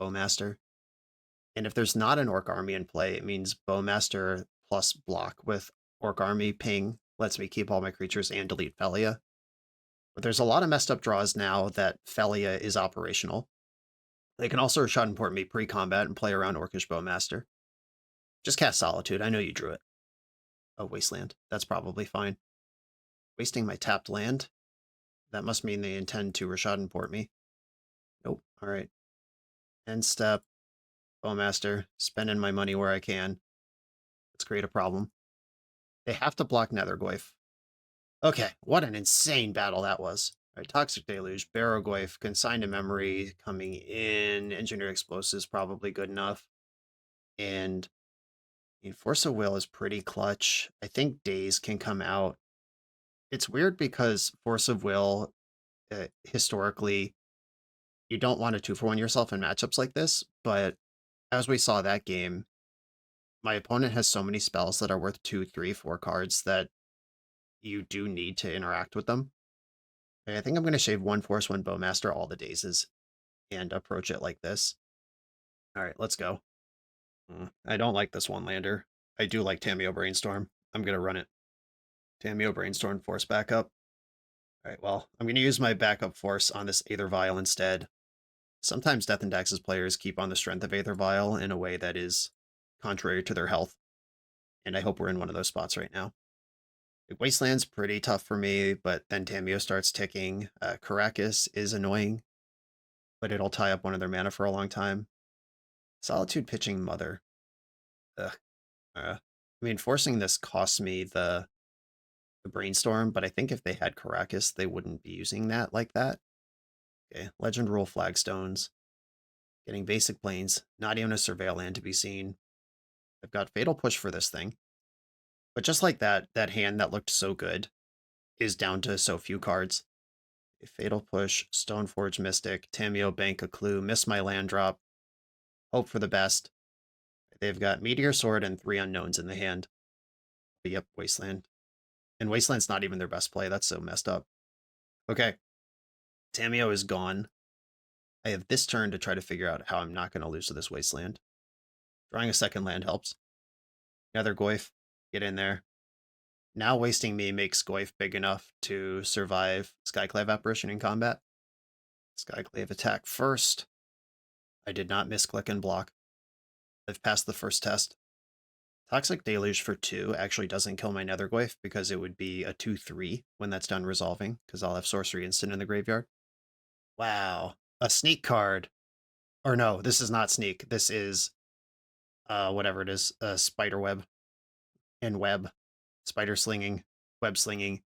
Bowmaster. And if there's not an Orc Army in play, it means Bowmaster plus block with Orc Army ping lets me keep all my creatures and delete Felia. But there's a lot of messed up draws now that Felia is operational. They can also Schadenport me pre-combat and play around Orcish Bowmaster. Just cast Solitude. I know you drew it. Oh, Wasteland. That's probably fine. Wasting my tapped land? That must mean they intend to Rishadan me. Nope. All right. End step. Bowmaster. Spending my money where I can. Let's create a problem. They have to block Nethergoyf. Okay, what an insane battle that was. All right, Toxic Deluge, Barrogoyf, Consigned to Memory coming in, Engineer Explosives probably good enough. And Force of Will is pretty clutch. I think Daze can come out. It's weird because Force of Will, historically, you don't want to 2-for-1 yourself in matchups like this, but as we saw that game, my opponent has so many spells that are worth 2, 3, 4 cards that you do need to interact with them. I think I'm going to shave 1 Force, 1 Bowmaster, all the dazes, and approach it like this. All right, let's go. I don't like this 1-lander. I do like Tamiyo Brainstorm. I'm going to run it. Tamiyo Brainstorm, Force backup. All right, well, I'm going to use my backup Force on this Aether Vial instead. Sometimes Death and Taxes players keep on the strength of Aether Vial in a way that is contrary to their health, and I hope we're in one of those spots right now. Wasteland's pretty tough for me, but then Tamiyo starts ticking. Caracas is annoying, but it'll tie up one of their mana for a long time. Solitude pitching Mother. Ugh. I mean, forcing this costs me the Brainstorm, but I think if they had Caracas, they wouldn't be using that like that. Okay, Legend Rule Flagstones. Getting basic planes. Not even a Surveil land to be seen. I've got Fatal Push for this thing. But just like that hand that looked so good is down to so few cards. A Fatal Push, Stoneforge Mystic, Tamiyo Bank a Clue, miss my land drop. Hope for the best. They've got Meteor Sword and 3 unknowns in the hand. But yep, Wasteland. And Wasteland's not even their best play. That's so messed up. Okay. Tamiyo is gone. I have this turn to try to figure out how I'm not going to lose to this Wasteland. Drawing a second land helps. Another Goyf, get in there. Now wasting me makes Goyf big enough to survive Skyclave Apparition in combat. Skyclave attack first. I did not misclick and block. I've passed the first test. Toxic Deluge for 2 actually doesn't kill my Nether Goyf because it would be a 2-3 when that's done resolving, because I'll have Sorcery Instant in the graveyard. Wow. A sneak card. Or no, this is not sneak. This is whatever it is, spider web and web. Spider slinging, web slinging.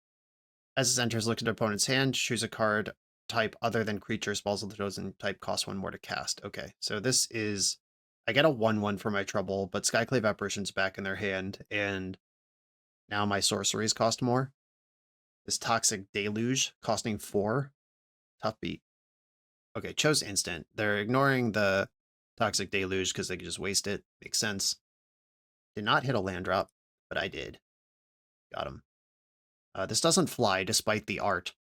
As it enters, look at the opponent's hand, choose a card type other than creatures, balls of the chosen type cost 1 more to cast. Okay, so this is, I get a 1/1 for my trouble, but Skyclave Apparition's back in their hand, and now my sorceries cost more. This Toxic Deluge costing 4. Tough beat. Okay, chose instant. They're ignoring the Toxic Deluge because they could just waste it. Makes sense. Did not hit a land drop, but I did. Got him. This doesn't fly despite the art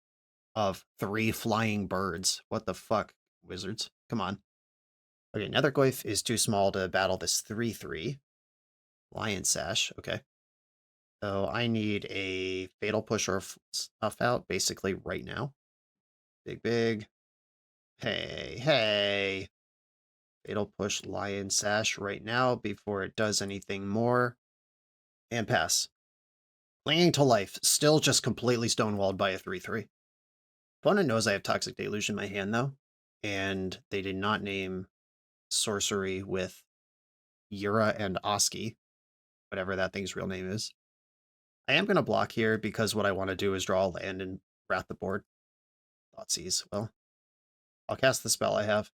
of 3 flying birds. What the fuck, wizards? Come on. Okay, Nether Goyf is too small to battle this 3/3. Lion Sash, okay. So I need a Fatal Push or Snuff Out basically right now. Big. Hey. Fatal Push Lion Sash right now before it does anything more. And pass. Clinging to Life, still just completely stonewalled by a 3/3. Opponent knows I have Toxic Deluge in my hand, though, and they did not name sorcery with Yura and Oski, whatever that thing's real name is. I am going to block here because what I want to do is draw a land and wrath the board. Thoughtseize. Well, I'll cast the spell I have.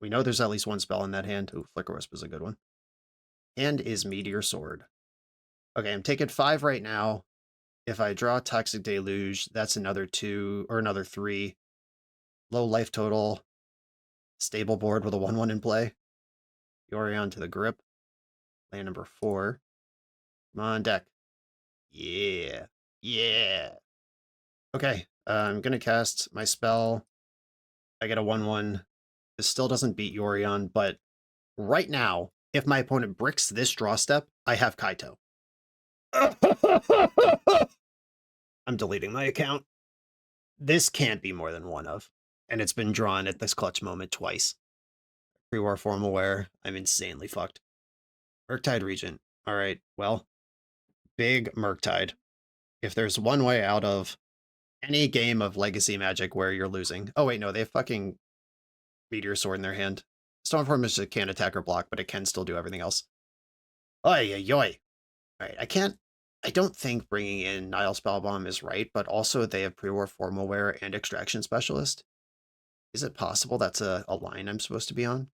We know there's at least one spell in that hand. Ooh, Flicker Wisp is a good one. Hand is Meteor Sword. Okay, I'm taking 5 right now. If I draw Toxic Deluge, that's another 2 or another 3. Low life total. Stable board with a 1/1 in play. Yorion to the grip. Land number 4. Come on, deck. Yeah. Okay, I'm going to cast my spell. I get a 1/1. This still doesn't beat Yorion, but right now, if my opponent bricks this draw step, I have Kaito. I'm deleting my account. This can't be more than one of, and it's been drawn at this clutch moment twice. Pre-war formal wear. I'm insanely fucked. Murktide Regent. All right, well, big Murktide. If there's one way out of any game of Legacy Magic where you're losing. Oh, wait, no, they have fucking Meteor Sword in their hand. Stormform just can't attack or block, but it can still do everything else. Oi. All right, I don't think bringing in Nile Spellbomb is right, but also they have Pre-War Formalware and Extraction Specialist. Is it possible that's a line I'm supposed to be on?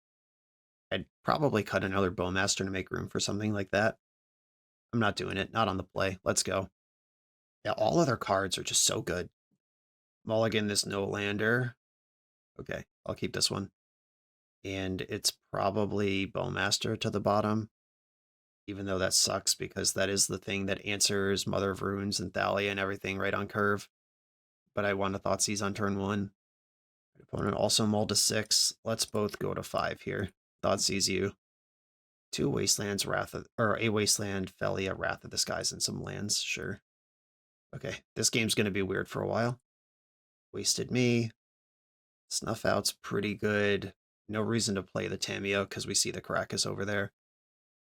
I'd probably cut another Bowmaster to make room for something like that. I'm not doing it. Not on the play. Let's go. Yeah, all other cards are just so good. Mulligan this no lander. Okay, I'll keep this one. And it's probably Bowmaster to the bottom. Even though that sucks because that is the thing that answers Mother of Runes and Thalia and everything right on curve. But I want a Thoughtseize on turn 1. Opponent also mulled to 6. Let's both go to 5 here. Thoughtseize you. 2 Wastelands, a Wasteland, Felia, Wrath of the Skies, and some lands. Sure. Okay, this game's going to be weird for a while. Wasted me. Snuff Out's pretty good. No reason to play the Tamiyo because we see the Caracas over there.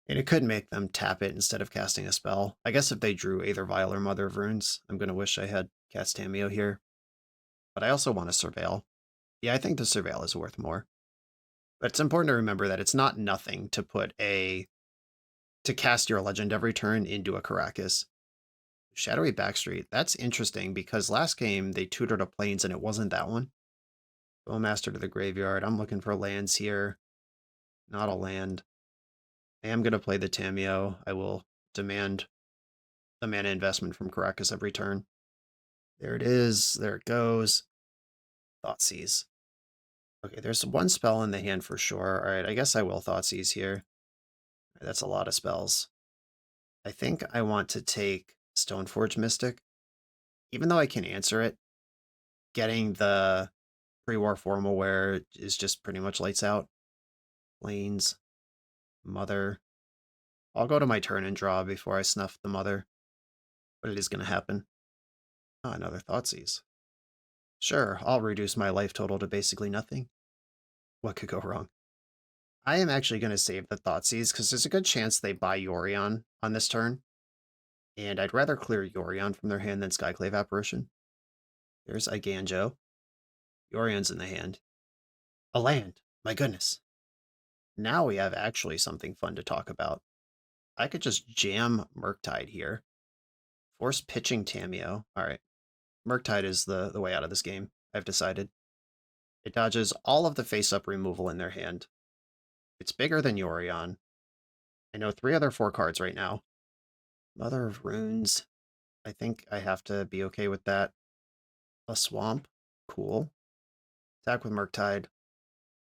And it could make them tap it instead of casting a spell. I guess if they drew Aether Vial or Mother of Runes, I'm going to wish I had cast Tamiyo here. But I also want to Surveil. Yeah, I think the Surveil is worth more. But it's important to remember that it's not nothing to to cast your legend every turn into a Caracas. Shadowy Backstreet, that's interesting because last game they tutored a Plains and it wasn't that one. Bowmaster to the graveyard. I'm looking for lands here. Not a land. I am going to play the Tamiyo. I will demand the mana investment from Caracas every turn. There it is. There it goes. Thoughtseize. Okay, there's one spell in the hand for sure. All right, I guess I will Thoughtseize here. Right, that's a lot of spells. I think I want to take Stoneforge Mystic. Even though I can answer it, getting the Pre-war formal wear is just pretty much lights out. Lanes, mother. I'll go to my turn and draw before I snuff the mother. But it is going to happen. Oh, another Thoughtseize. Sure, I'll reduce my life total to basically nothing. What could go wrong? I am actually going to save the Thoughtseize because there's a good chance they buy Yorion on this turn. And I'd rather clear Yorion from their hand than Skyclave Apparition. There's a Ganjo. Yorion's in the hand. A land. My goodness. Now we have actually something fun to talk about. I could just jam Murktide here. Force pitching Tameo. All right. Murktide is the way out of this game, I've decided. It dodges all of the face-up removal in their hand. It's bigger than Yorion. I know 3 other 4 cards right now. Mother of Runes. I think I have to be okay with that. A Swamp. Cool. Attack with Murktide.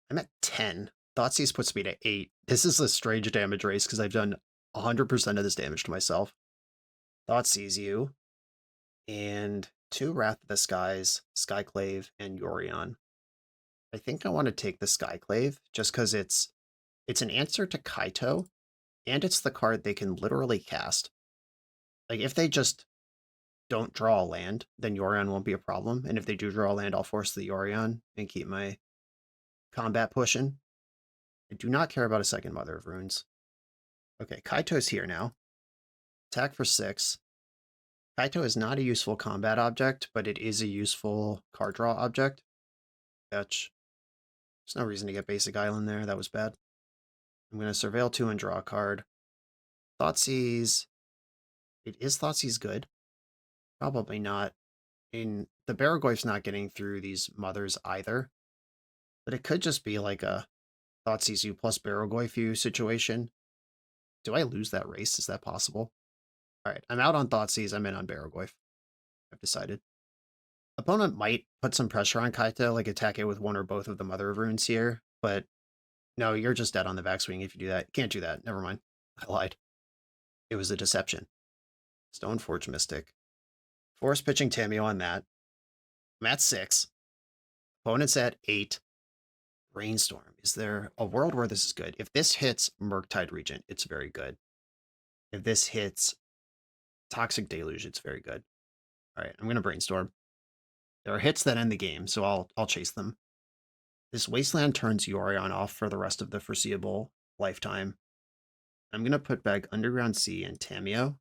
I'm at 10. Thoughtseize puts me to 8. This is a strange damage race because I've done 100% of this damage to myself. Thoughtseize you. And 2 Wrath of the Skies, Skyclave, and Yorion. I think I want to take the Skyclave just because it's an answer to Kaito, and it's the card they can literally cast. Like, if they just don't draw a land, then Yorion won't be a problem. And if they do draw a land, I'll force the Yorion and keep my combat pushing. I do not care about a second Mother of Runes. Okay, Kaito's here now. Attack for 6. Kaito is not a useful combat object, but it is a useful card draw object. Fetch. There's no reason to get basic island there. That was bad. I'm going to Surveil 2 and draw a card. Thoughtseize. Is Thoughtseize good? Probably not. The Baragorf's not getting through these mothers either. But it could just be like a Thoughtseize you plus Baragorf you situation. Do I lose that race? Is that possible? Alright, I'm out on Thoughtseize. I'm in on Baragorf. I've decided. Opponent might put some pressure on Kaito, like attack it with 1 or both of the Mother of Runes here, but no, you're just dead on the backswing if you do that. Can't do that. Never mind. I lied. It was a deception. Stoneforge Mystic. Force pitching Tameo on that. I'm at 6. Opponent's at 8. Brainstorm. Is there a world where this is good? If this hits Murktide Regent, it's very good. If this hits Toxic Deluge, it's very good. All right, I'm going to Brainstorm. There are hits that end the game, so I'll chase them. This Wasteland turns Yorion off for the rest of the foreseeable lifetime. I'm going to put back Underground Sea and Tameo,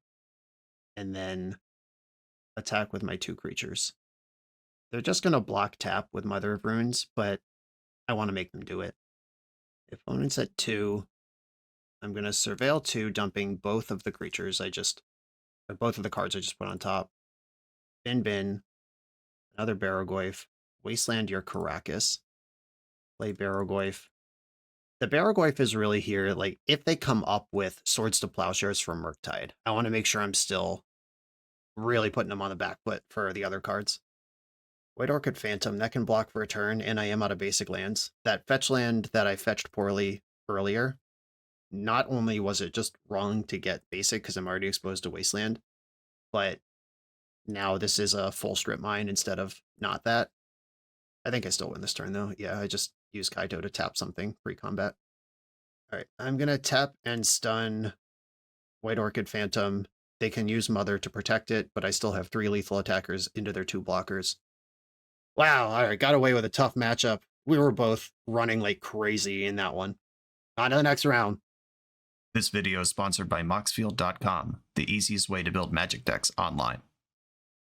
and then attack with my 2 creatures. They're just going to block tap with Mother of Runes, but I want to make them do it. If opponent's at 2, I'm going to Surveil 2, dumping both of the creatures both of the cards I just put on top. Bin, another Baragorf, Wasteland your Caracas, play Baragorf. The Baragorf is really here, like, if they come up with Swords to Plowshares from Murktide, I want to make sure I'm still really putting them on the back foot for the other cards. White Orchid Phantom, that can block for a turn, and I am out of basic lands. That fetch land that I fetched poorly earlier, not only was it just wrong to get basic because I'm already exposed to Wasteland, but now this is a full strip mine instead of not that. I think I still win this turn, though. Yeah, I just use Kaito to tap something pre-combat. All right, I'm going to tap and stun White Orchid Phantom. They can use Mother to protect it, but I still have 3 lethal attackers into their 2 blockers. Wow, all right, got away with a tough matchup. We were both running like crazy in that one. On to the next round. This video is sponsored by Moxfield.com, the easiest way to build Magic decks online.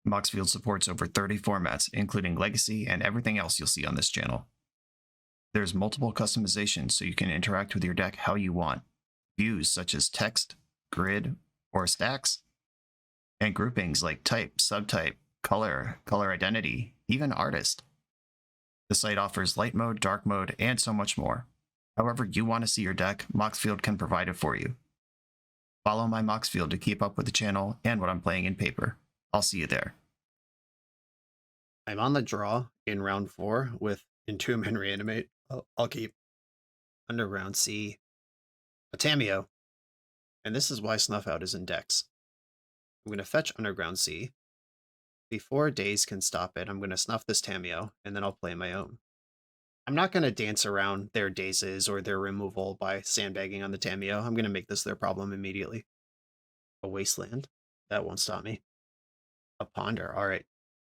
Moxfield supports over 30 formats, including Legacy and everything else you'll see on this channel. There's multiple customizations so you can interact with your deck how you want. Views such as text, grid, or stacks. And groupings like type, subtype, color, color identity, even artist. The site offers light mode, dark mode, and so much more. However you want to see your deck, Moxfield can provide it for you. Follow my Moxfield to keep up with the channel and what I'm playing in paper. I'll see you there. I'm on the draw in round 4 with Entomb and Reanimate. I'll keep Underground Sea, a Tameo, and this is why Snuff Out is in decks. I'm going to fetch Underground Sea. Before Daze can stop it, I'm going to snuff this Tameo, and then I'll play my own. I'm not going to dance around their Dazes or their removal by sandbagging on the Tameo. I'm going to make this their problem immediately. A Wasteland. That won't stop me. A Ponder. All right.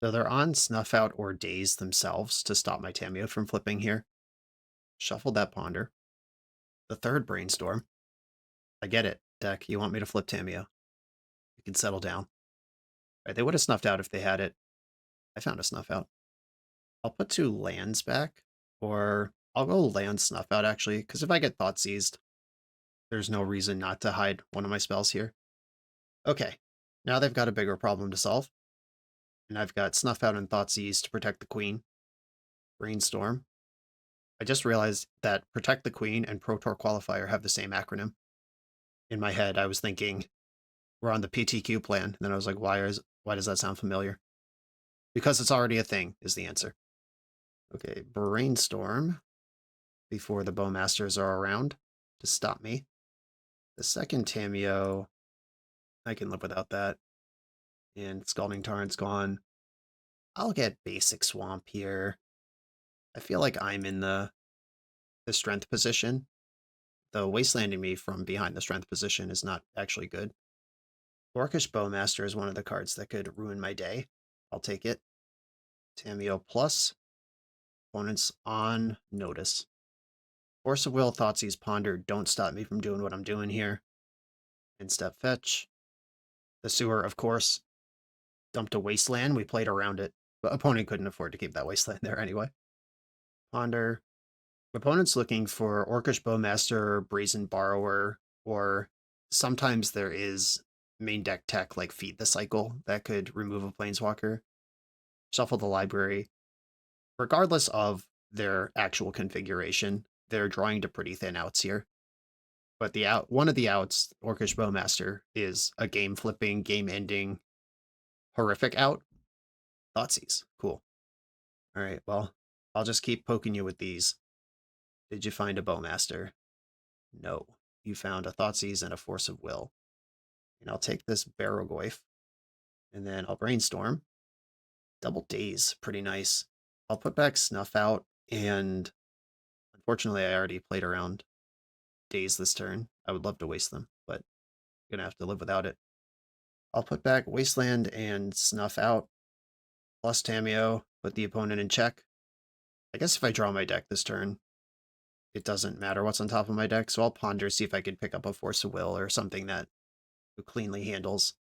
So they're on Snuff Out or Daze themselves to stop my Tameo from flipping here. Shuffled that Ponder. The third Brainstorm. I get it, deck. You want me to flip Tameo. You can settle down. Right, they would have snuffed out if they had it. I found a Snuff Out. I'll put 2 lands back, or I'll go land Snuff Out, actually, because if I get Thought Seized, there's no reason not to hide one of my spells here. Okay, now they've got a bigger problem to solve. And I've got Snuff Out and Thought Seized to protect the Queen. Brainstorm. I just realized that Protect the Queen and Pro Tour Qualifier have the same acronym. In my head, I was thinking, we're on the PTQ plan. And then I was like, why does that sound familiar? Because it's already a thing, is the answer. Okay, Brainstorm before the Bowmasters are around to stop me. The second Tameo, I can live without that. And Scalding Torrent's gone. I'll get Basic Swamp here. I feel like I'm in the strength position. Though Wastelanding me from behind the strength position is not actually good. Orcish Bowmaster is one of the cards that could ruin my day. I'll take it. Tameo plus. Opponents on notice. Force of Will, Thoughtseize, Ponder don't stop me from doing what I'm doing here. Instep fetch. The Sewer, of course, dumped a Wasteland. We played around it. But opponent couldn't afford to keep that Wasteland there anyway. Ponder. Opponent's looking for Orcish Bowmaster, Brazen Borrower, or sometimes there is main deck tech like Feed the Cycle that could remove a Planeswalker. Shuffle the Library. Regardless of their actual configuration, they're drawing to pretty thin outs here. But one of the outs, Orcish Bowmaster, is a game-flipping, game-ending, horrific out. Thoughtseize. Cool. All right, well, I'll just keep poking you with these. Did you find a Bowmaster? No. You found a Thoughtseize and a Force of Will. And I'll take this Barrogoyf, and then I'll Brainstorm. Double Daze. Pretty nice. I'll put back Snuff Out, and unfortunately I already played around Daze this turn. I would love to waste them, but I'm going to have to live without it. I'll put back Wasteland and Snuff Out, plus Tameo, put the opponent in check. I guess if I draw my deck this turn, it doesn't matter what's on top of my deck, so I'll Ponder, see if I could pick up a Force of Will or something that cleanly handles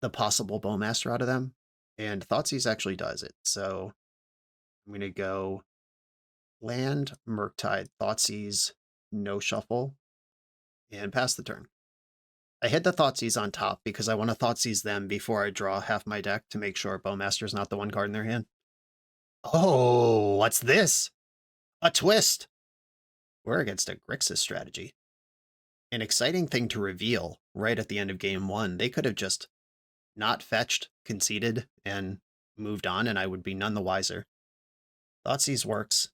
the possible Bowmaster out of them. And Thoughtseize actually does it, so I'm going to go land, Murktide, Thoughtseize, no shuffle, and pass the turn. I hit the Thoughtseize on top because I want to Thoughtseize them before I draw half my deck to make sure Bowmaster's not the one card in their hand. Oh, what's this? A twist! We're against a Grixis strategy. An exciting thing to reveal right at the end of game 1. They could have just not fetched, conceded, and moved on, and I would be none the wiser. Thoughtseize works.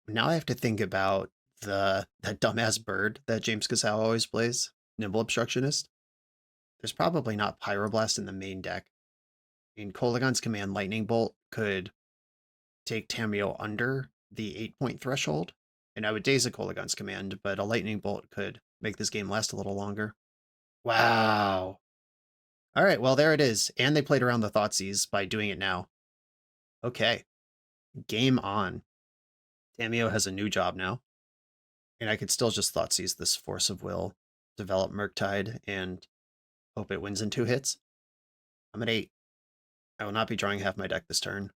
Now I have to think about that dumbass bird that James Casal always plays, Nimble Obstructionist. There's probably not Pyroblast in the main deck. I mean, Kolaghan's Command Lightning Bolt could take Tameo under the 8-point threshold, and I would daze a Kolaghan's Command, but a Lightning Bolt could make this game last a little longer. Wow. All right, well, there it is. And they played around the Thoughtseize by doing it now. Okay. Game on. Tameo has a new job now. And I could still just Thoughtseize this Force of Will, develop Murktide, and hope it wins in 2 hits. I'm at 8. I will not be drawing half my deck this turn.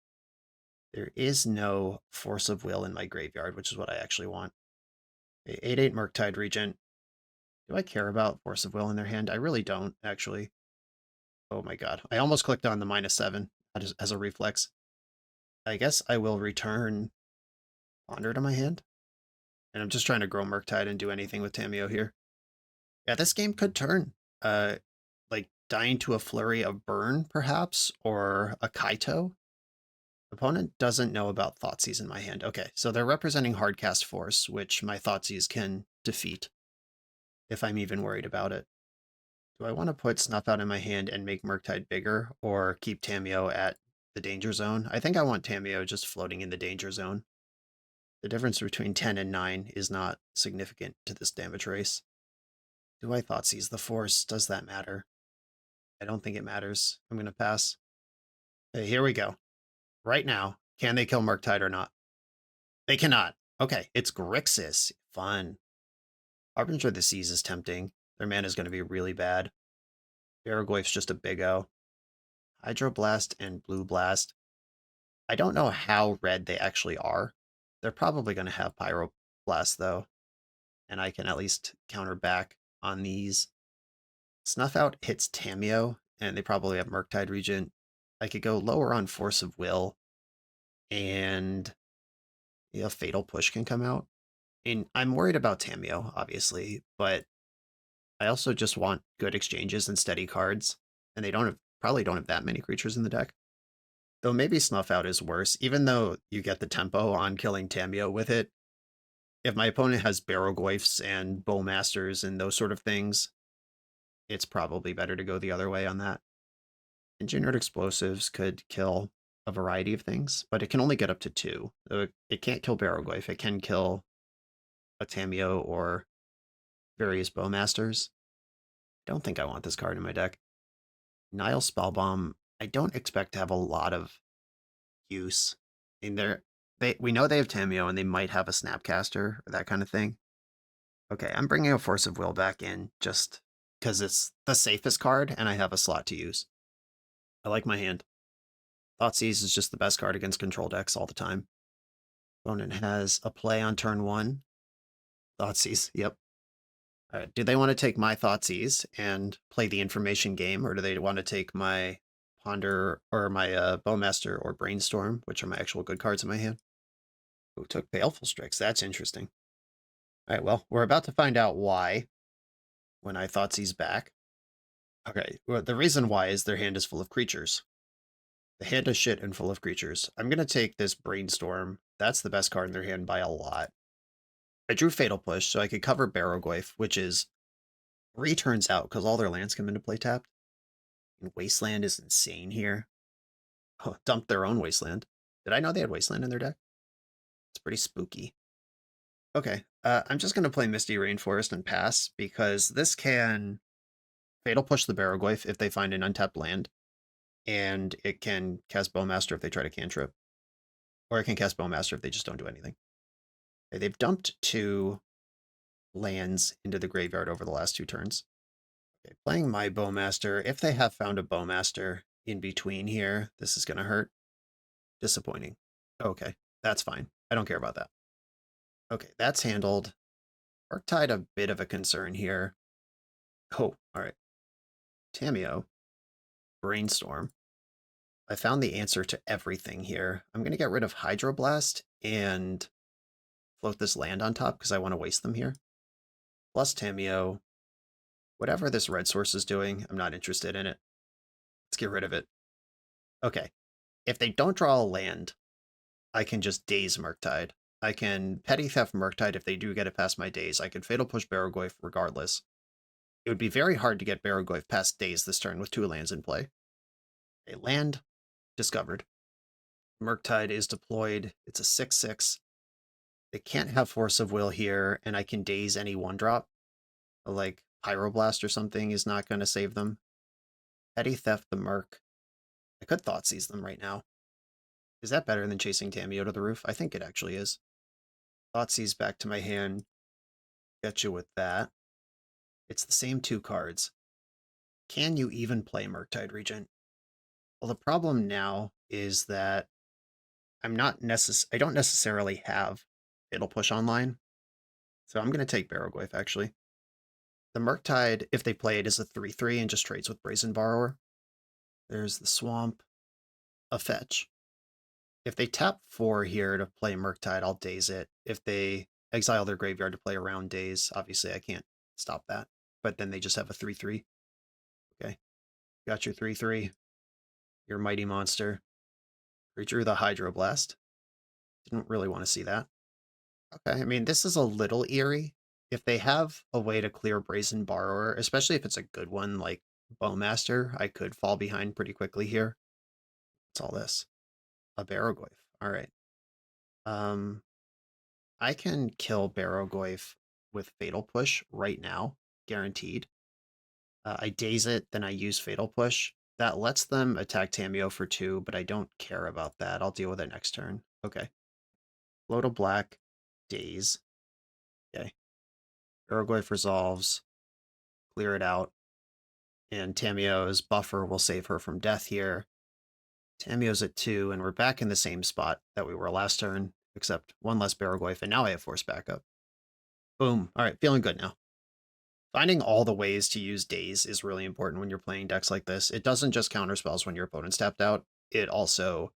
There is no Force of Will in my graveyard, which is what I actually want. 8/8 Murktide Regent. Do I care about Force of Will in their hand? I really don't, actually. Oh my god. I almost clicked on the -7 as a reflex. I guess I will return Ponder to my hand. And I'm just trying to grow Murktide and do anything with Tameo here. Yeah, this game could turn. Like dying to a flurry of burn, perhaps, or a Kaito. Opponent doesn't know about Thoughtseize in my hand. Okay, so they're representing Hardcast Force, which my Thoughtseize can defeat, if I'm even worried about it. Do I want to put Snuff Out in my hand and make Murktide bigger, or keep Tameo at the danger zone? I think I want Tameo just floating in the danger zone. The difference between 10 and 9 is not significant to this damage race. Do I Thoughtseize the Force? Does that matter? I don't think it matters. I'm going to pass. Okay, here we go. Right now, can they kill Murktide or not? They cannot. Okay, it's Grixis. Fun. Harbinger of the Seas is tempting. Their mana is going to be really bad. Baraglyph's just a big O. Hydroblast and Blue Blast. I don't know how red they actually are. They're probably going to have Pyroblast, though. And I can at least counter back on these. Snuff Out hits Tameo, and they probably have Murktide Regent. I could go lower on Force of Will, and yeah, Fatal Push can come out. And I'm worried about Tameo, obviously, but I also just want good exchanges and steady cards, and they probably don't have that many creatures in the deck. Though maybe Snuff Out is worse, even though you get the tempo on killing Tameo with it. If my opponent has Barrowglyphs and Bowmasters and those sort of things, it's probably better to go the other way on that. Engineered Explosives could kill a variety of things, but it can only get up to 2. It can't kill Barrowglyph. It can kill a Tameo or various Bowmasters. I don't think I want this card in my deck. Nile Spellbomb, I don't expect to have a lot of use. I mean, we know they have Tameo and they might have a Snapcaster or that kind of thing. Okay, I'm bringing a Force of Will back in just because it's the safest card and I have a slot to use. I like my hand. Thoughtseize is just the best card against control decks all the time. Opponent has a play on turn 1. Thoughtseize, yep. All right, do they want to take my Thoughtseize and play the information game, or do they want to take my Ponder or my Bowmaster or Brainstorm, which are my actual good cards in my hand? Who took Baleful Strix? That's interesting. All right, well, we're about to find out why when I Thoughtseize back. Okay, well, the reason why is their hand is full of creatures. The hand is shit and full of creatures. I'm going to take this Brainstorm. That's the best card in their hand by a lot. I drew Fatal Push, so I could cover Barrowglyph, which is 3 turns out, because all their lands come into play tapped. And Wasteland is insane here. Oh, dumped their own Wasteland. Did I know they had Wasteland in their deck? It's pretty spooky. Okay, I'm just going to play Misty Rainforest and pass, because this can Fatal Push the Barrowglyph if they find an untapped land, and it can cast Bowmaster if they try to cantrip. Or it can cast Bowmaster if they just don't do anything. Okay, they've dumped 2 lands into the graveyard over the last 2 turns. Okay, playing my Bowmaster. If they have found a Bowmaster in between here, this is going to hurt. Disappointing. Okay, that's fine. I don't care about that. Okay, that's handled. Murktide, a bit of a concern here. Oh, all right. Tameo. Brainstorm. I found the answer to everything here. I'm going to get rid of Hydroblast and float this land on top because I want to waste them here. Plus Tameo. Whatever this red source is doing, I'm not interested in it. Let's get rid of it. Okay. If they don't draw a land, I can just daze Murktide. I can Petty Theft Murktide if they do get it past my daze. I can Fatal Push Barrowglyph regardless. It would be very hard to get Barrowglyph past daze this turn with 2 lands in play. A land discovered. Murktide is deployed. It's a 6/6. They can't have Force of Will here, and I can daze any 1-drop. Like Pyroblast or something is not going to save them. Petty Theft the Merc. I could Thoughtseize them right now. Is that better than chasing Tameo to the roof? I think it actually is. Thoughtseize back to my hand. Get you with that. It's the same 2 cards. Can you even play Murktide Regent? Well, the problem now is that I don't necessarily have Fatal Push online. So I'm going to take Barrowglyph, actually. The Murktide, if they play it, is a 3/3 and just trades with Brazen Borrower. There's the Swamp, a fetch. If they tap 4 here to play Murktide, I'll daze it. If they exile their graveyard to play around daze, obviously I can't stop that. But then they just have a 3/3. Okay. Got your 3/3. Your Mighty Monster. Redrew the Hydroblast. Didn't really want to see that. Okay, I mean, this is a little eerie. if they have a way to clear Brazen Borrower, especially if it's a good one like Bowmaster, I could fall behind pretty quickly here. What's all this? A Barrogoyf. All right. I can kill Barrogoyf with Fatal Push right now, guaranteed. I daze it, then I use Fatal Push. That lets them attack Tamio for 2, but I don't care about that. I'll deal with it next turn. Okay. Float a black, daze. Okay. Barrogoyf resolves, clear it out, and Tamio's buffer will save her from death here. Tamio's at 2, and we're back in the same spot that we were last turn, except one less Barrogoyf, and now I have force backup. Boom. All right, feeling good now. Finding all the ways to use daze is really important when you're playing decks like this. It doesn't just counter spells when your opponent's tapped out. It also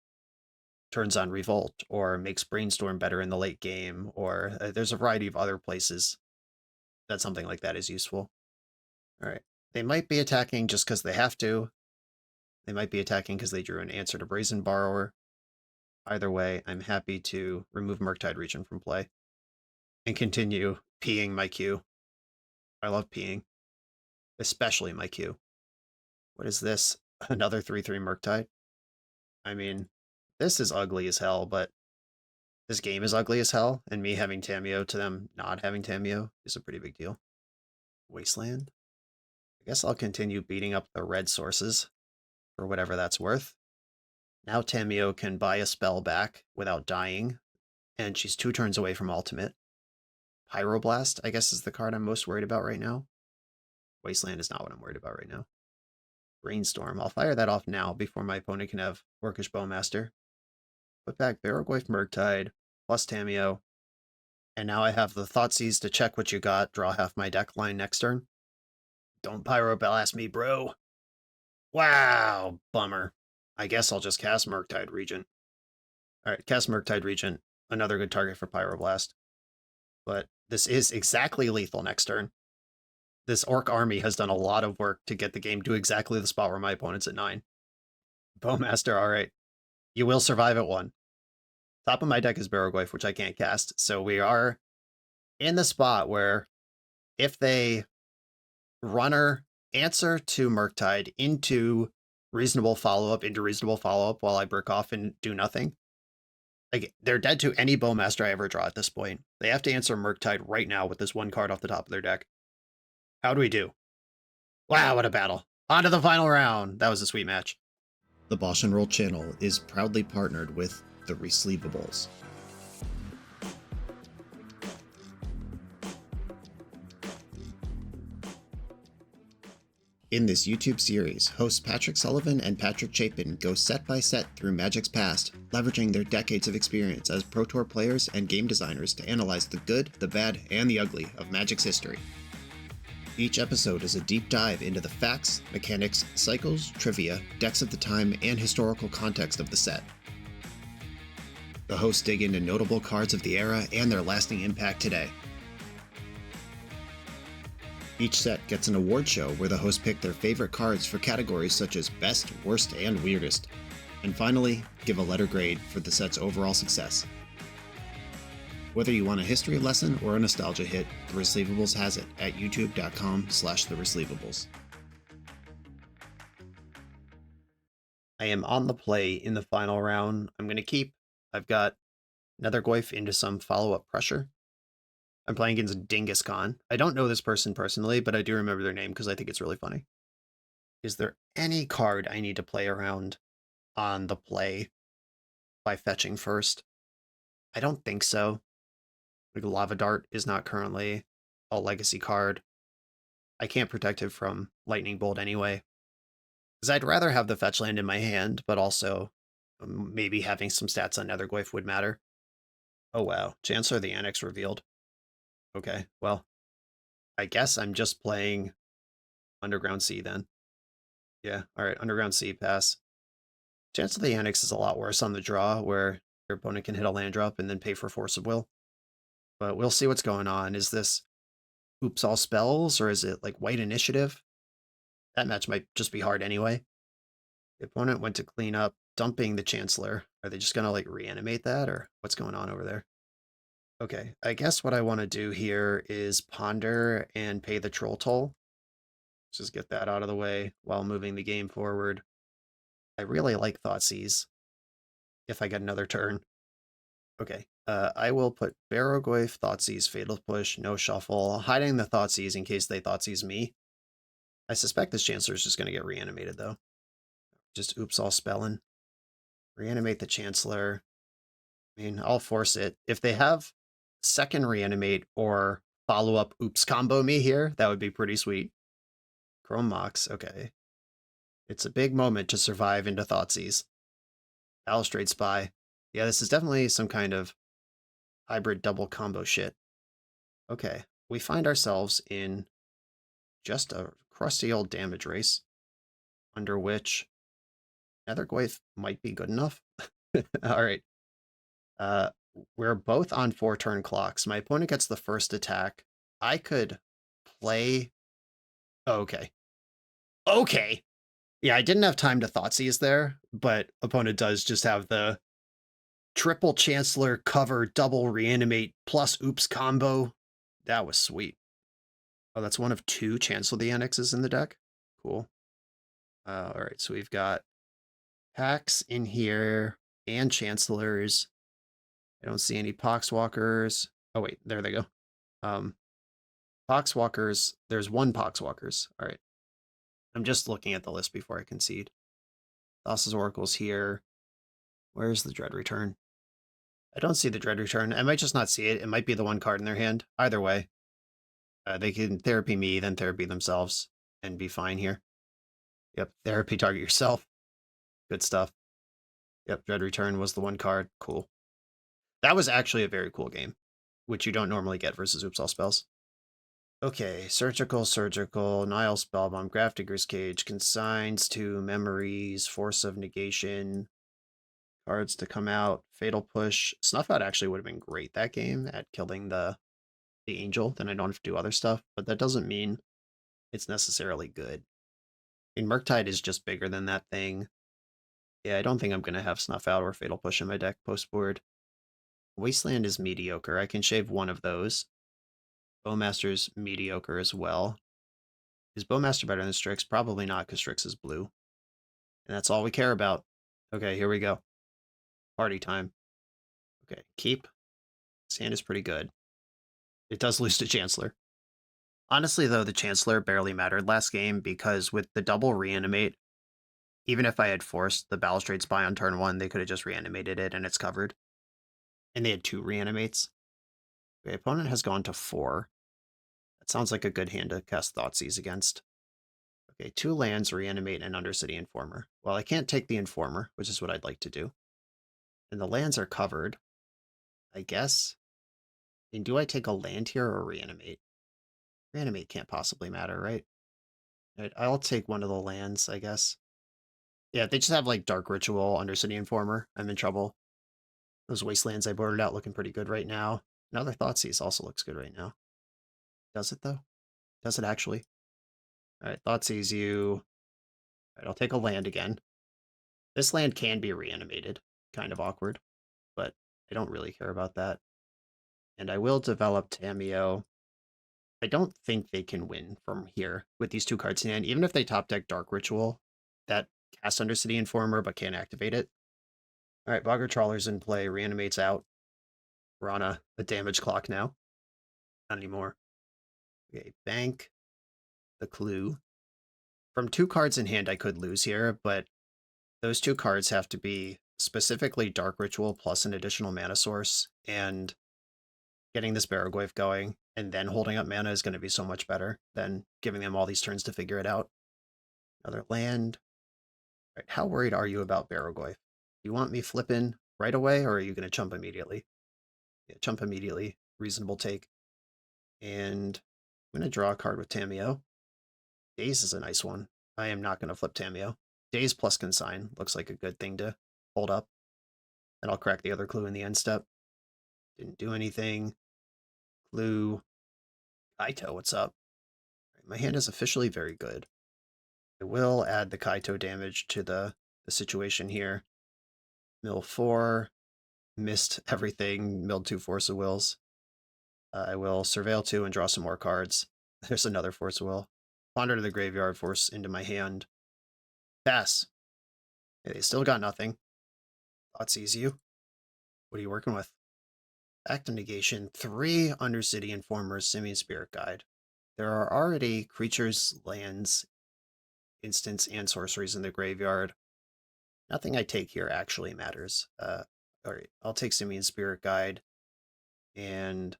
turns on Revolt or makes Brainstorm better in the late game, or there's a variety of other places that something like that is useful. All right. They might be attacking just because they have to. They might be attacking because they drew an answer to Brazen Borrower. Either way, I'm happy to remove Murktide Region from play and continue peeing my queue. I love peeing, especially my queue. What is this? Another 3/3 Murktide? I mean, this is ugly as hell, but this game is ugly as hell, and me having Tamio to them not having Tamio is a pretty big deal. Wasteland? I guess I'll continue beating up the red sources for whatever that's worth. Now Tamio can buy a spell back without dying, and she's 2 turns away from ultimate. Pyroblast, I guess, is the card I'm most worried about right now. Wasteland is not what I'm worried about right now. Brainstorm. I'll fire that off now before my opponent can have Orcish Bowmaster. Put back Barrogoyf Murktide, plus Tamio. And now I have the Thoughtseize to check what you got, draw half my deck line next turn. Don't Pyroblast me, bro. Wow, bummer. I guess I'll just cast Murktide Regent. Alright, cast Murktide Regent. Another good target for Pyroblast. But this is exactly lethal next turn. This Orc army has done a lot of work to get the game to exactly the spot where my opponent's at 9. Bowmaster, alright. You will survive at 1. Top of my deck is Barrogoyf, which I can't cast, so we are in the spot where if they runner answer to Murktide into reasonable follow-up while I brick off and do nothing, like, they're dead to any Bowmaster I ever draw at this point. They have to answer Murktide right now with this one card off the top of their deck. How do we do? Wow, what a battle. On to the final round. That was a sweet match. The BoshNRoll channel is proudly partnered with the Receivables. In this YouTube series, hosts Patrick Sullivan and Patrick Chapin go set by set through Magic's past, leveraging their decades of experience as Pro Tour players and game designers to analyze the good, the bad, and the ugly of Magic's history. Each episode is a deep dive into the facts, mechanics, cycles, trivia, decks of the time, and historical context of the set. The hosts dig into notable cards of the era and their lasting impact today. Each set gets an award show where the hosts pick their favorite cards for categories such as Best, Worst, and Weirdest. And finally, give a letter grade for the set's overall success. Whether you want a history lesson or a nostalgia hit, The Receivables has it at youtube.com/thereceivables. I am on the play in the final round. I'm going to keep. I've got Nethergoyf into some follow-up pressure. I'm playing against Dingus Khan. I don't know this person personally, but I do remember their name because I think it's really funny. Is there any card I need to play around on the play by fetching first? I don't think so. Like, Lava Dart is not currently a legacy card. I can't protect it from Lightning Bolt anyway. Because I'd rather have the fetch land in my hand, but also maybe having some stats on Nethergoyf would matter. Oh wow, Chancellor of the Annex revealed. Okay, well, I guess I'm just playing Underground Sea then. Yeah, alright, Underground Sea, pass. Chancellor of the Annex is a lot worse on the draw, where your opponent can hit a land drop and then pay for Force of Will. But we'll see what's going on. Is this Oops All Spells, or is it like White Initiative? That match might just be hard anyway. The opponent went to clean up, dumping the Chancellor. Are they just gonna like reanimate that, or what's going on over there? Okay, I guess what I want to do here is ponder and pay the troll toll. Just get that out of the way while moving the game forward. I really like Thoughtseize if I get another turn. Okay, I will put Barrogoyf, Thoughtseize, Fatal Push, no shuffle, hiding the Thoughtseize in case they Thoughtseize me. I suspect this Chancellor is just going to get reanimated, though. Just oops all spelling. Reanimate the Chancellor. I mean, I'll force it. If they have second reanimate or follow-up oops combo me here, that would be pretty sweet. Chrome Mox, okay. It's a big moment to survive into Thoughtseize. Balustrade Spy. Yeah, this is definitely some kind of hybrid double combo shit. Okay, we find ourselves in just a crusty old damage race, under which Nethergwaith might be good enough. All right. We're both on 4-turn clocks. My opponent gets the first attack. I could play... Oh, okay. Okay. Yeah, I didn't have time to Thoughtseize there, but opponent does just have the triple Chancellor cover, double reanimate, plus oops combo. That was sweet. Oh, that's one of 2 Chancellor the Annexes in the deck. Cool. All right, so we've got hacks in here and Chancellors. I don't see any Poxwalkers. Oh, wait, there they go. Poxwalkers, there's 1 Poxwalkers. All right. I'm just looking at the list before I concede. Thassa's Oracle's here. Where's the Dread Return? I don't see the Dread Return. I might just not see it. It might be the 1 card in their hand. Either way, they can therapy me, then therapy themselves, and be fine here. Yep, therapy target yourself. Good stuff. Yep, Dread Return was the 1 card. Cool. That was actually a very cool game, which you don't normally get versus Oops All Spells. Okay, Surgical, Nile Spellbomb, Grafdigger's Cage, Consigns to Memories, Force of Negation, cards to come out, Fatal Push. Snuff Out actually would have been great that game at killing the Angel, then I don't have to do other stuff, but that doesn't mean it's necessarily good. I mean, Murktide is just bigger than that thing. Yeah, I don't think I'm going to have Snuff Out or Fatal Push in my deck post-board. Wasteland is mediocre. I can shave one of those. Bowmaster's mediocre as well. Is Bowmaster better than Strix? Probably not, because Strix is blue. And that's all we care about. Okay, here we go. Party time. Okay, keep. This hand is pretty good. It does lose to Chancellor. Honestly, though, the Chancellor barely mattered last game, because with the double reanimate, even if I had forced the Balustrade Spy on turn 1, they could have just reanimated it and it's covered. And they had 2 reanimates. Okay, opponent has gone to 4. That sounds like a good hand to cast Thoughtseize against. Okay, 2 lands, reanimate, and Undercity Informer. Well, I can't take the Informer, which is what I'd like to do. And the lands are covered. I guess. I mean, do I take a land here or reanimate? Reanimate can't possibly matter, right? Right, I'll take one of the lands, I guess. Yeah, if they just have like Dark Ritual, Undercity Informer, I'm in trouble. Those Wastelands I boarded out looking pretty good right now. Another Thoughtseize also looks good right now. Does it though? Does it actually? Alright, Thoughtseize you. Alright, I'll take a land again. This land can be reanimated. Kind of awkward, but I don't really care about that. And I will develop Tamiyo. I don't think they can win from here with these 2 cards in hand. Even if they top deck Dark Ritual, that casts Undercity Informer but can't activate it. Alright, Bogger Trawler's in play, reanimates out. We're on a damage clock now. Not anymore. Okay, bank the clue. From 2 cards in hand, I could lose here, but those 2 cards have to be specifically Dark Ritual plus an additional mana source, and getting this Barrogoyf going and then holding up mana is going to be so much better than giving them all these turns to figure it out. Another land. All right, how worried are you about Barrogoyf? You want me flipping right away, or are you going to chump immediately? Yeah, chump immediately. Reasonable take. And I'm going to draw a card with Tamiyo. Daze is a nice one. I am not going to flip Tamiyo. Daze plus Consign looks like a good thing to hold up. And I'll crack the other clue in the end step. Didn't do anything. Clue. Kaito, what's up? Right, my hand is officially very good. I will add the Kaito damage to the situation here. Mill 4. Missed everything. Milled 2 Force of Wills. I will Surveil 2 and draw some more cards. There's another Force of Will. Ponder to the graveyard, force into my hand. Pass. Okay, they still got nothing. Thought seize you. What are you working with? Back to negation. 3 Undercity Informers, Simian Spirit Guide. There are already creatures, lands, instants, and sorceries in the graveyard. Nothing I take here actually matters. Alright, I'll take Simian Spirit Guide. And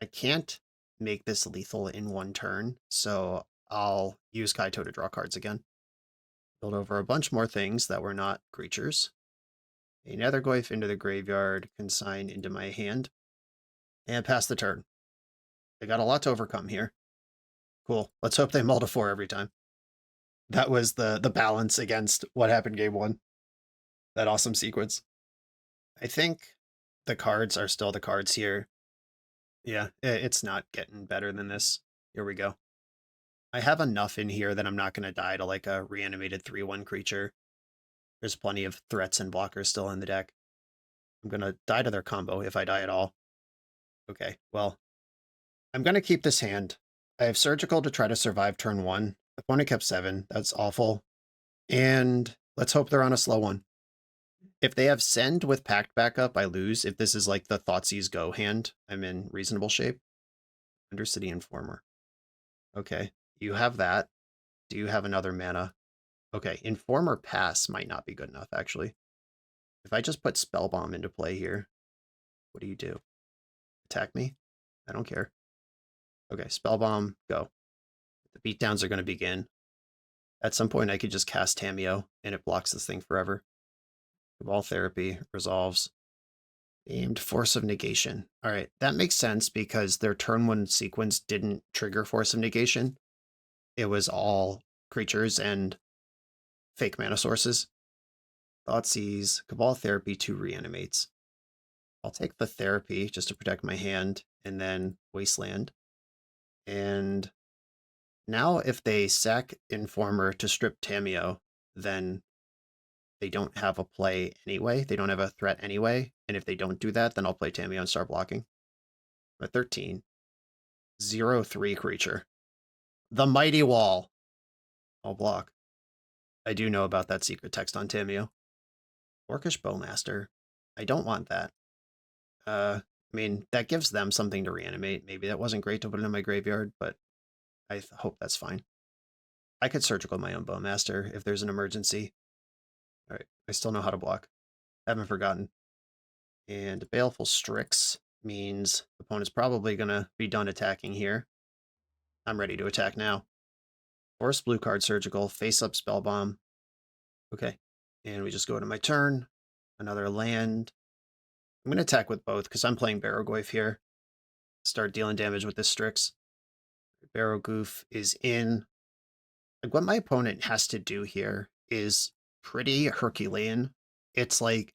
I can't make this lethal in one turn, so I'll use Kaito to draw cards again. Build over a bunch more things that were not creatures. A Nethergoyf into the graveyard, consign into my hand, and pass the turn. They got a lot to overcome here. Cool. Let's hope they mull to 4 every time. That was the balance against what happened game 1. That awesome sequence. I think the cards are still the cards here. Yeah, it's not getting better than this. Here we go. I have enough in here that I'm not going to die to like a reanimated 3/1 creature. There's plenty of threats and blockers still in the deck. I'm going to die to their combo if I die at all. Okay, well, I'm going to keep this hand. I have Surgical to try to survive turn 1. Opponent kept 7. That's awful. And let's hope they're on a slow one. If they have Send with Pact backup, I lose. If this is like the Thoughtseize Go hand, I'm in reasonable shape. Undercity Informer. Okay, you have that. Do you have another mana? Okay, Informer Pass might not be good enough, actually. If I just put Spellbomb into play here, what do? Attack me? I don't care. Okay, Spellbomb, go. The beatdowns are going to begin. At some point, I could just cast Tameo, and it blocks this thing forever. Cabal Therapy resolves. Aimed Force of Negation. All right, that makes sense because their turn 1 sequence didn't trigger Force of Negation. It was all creatures and fake mana sources. Thoughtseize, Cabal Therapy 2 reanimates. I'll take the Therapy just to protect my hand, and then Wasteland. And now if they sack Informer to strip Tameo, then they don't have a play anyway. They don't have a threat anyway. And if they don't do that, then I'll play Tameo and start blocking. I'm at 13. 0/3 creature. The Mighty Wall. I'll block. I do know about that secret text on Tameo. Orcish Bowmaster. I don't want that. I mean, that gives them something to reanimate. Maybe that wasn't great to put it in my graveyard, but I hope that's fine. I could Surgical my own Bowmaster if there's an emergency. All right, I still know how to block. Haven't forgotten. And Baleful Strix means the opponent's probably going to be done attacking here. I'm ready to attack now. Force blue card Surgical, face up Spellbomb. Okay, and we just go to my turn. Another land. I'm going to attack with both because I'm playing Barrowgoyf here. Start dealing damage with this Strix. Barrowgoof is in. Like, what my opponent has to do here is pretty Herculean. It's like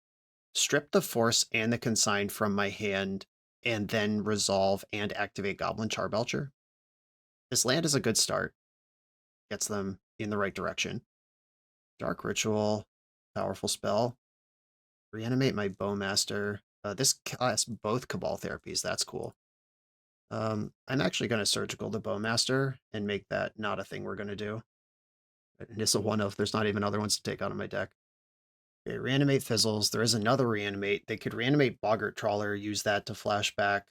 strip the Force and the Consign from my hand and then resolve and activate Goblin Charbelcher. This land is a good start. Gets them in the right direction. Dark Ritual, powerful spell. Reanimate my Bowmaster. This casts both Cabal Therapies. That's cool. I'm actually going to Surgical the Bowmaster and make that not a thing we're going to do. It is a 1-of. There's not even other ones to take out of my deck. Okay, Reanimate fizzles. There is another Reanimate. They could Reanimate Boggart Trawler, use that to flashback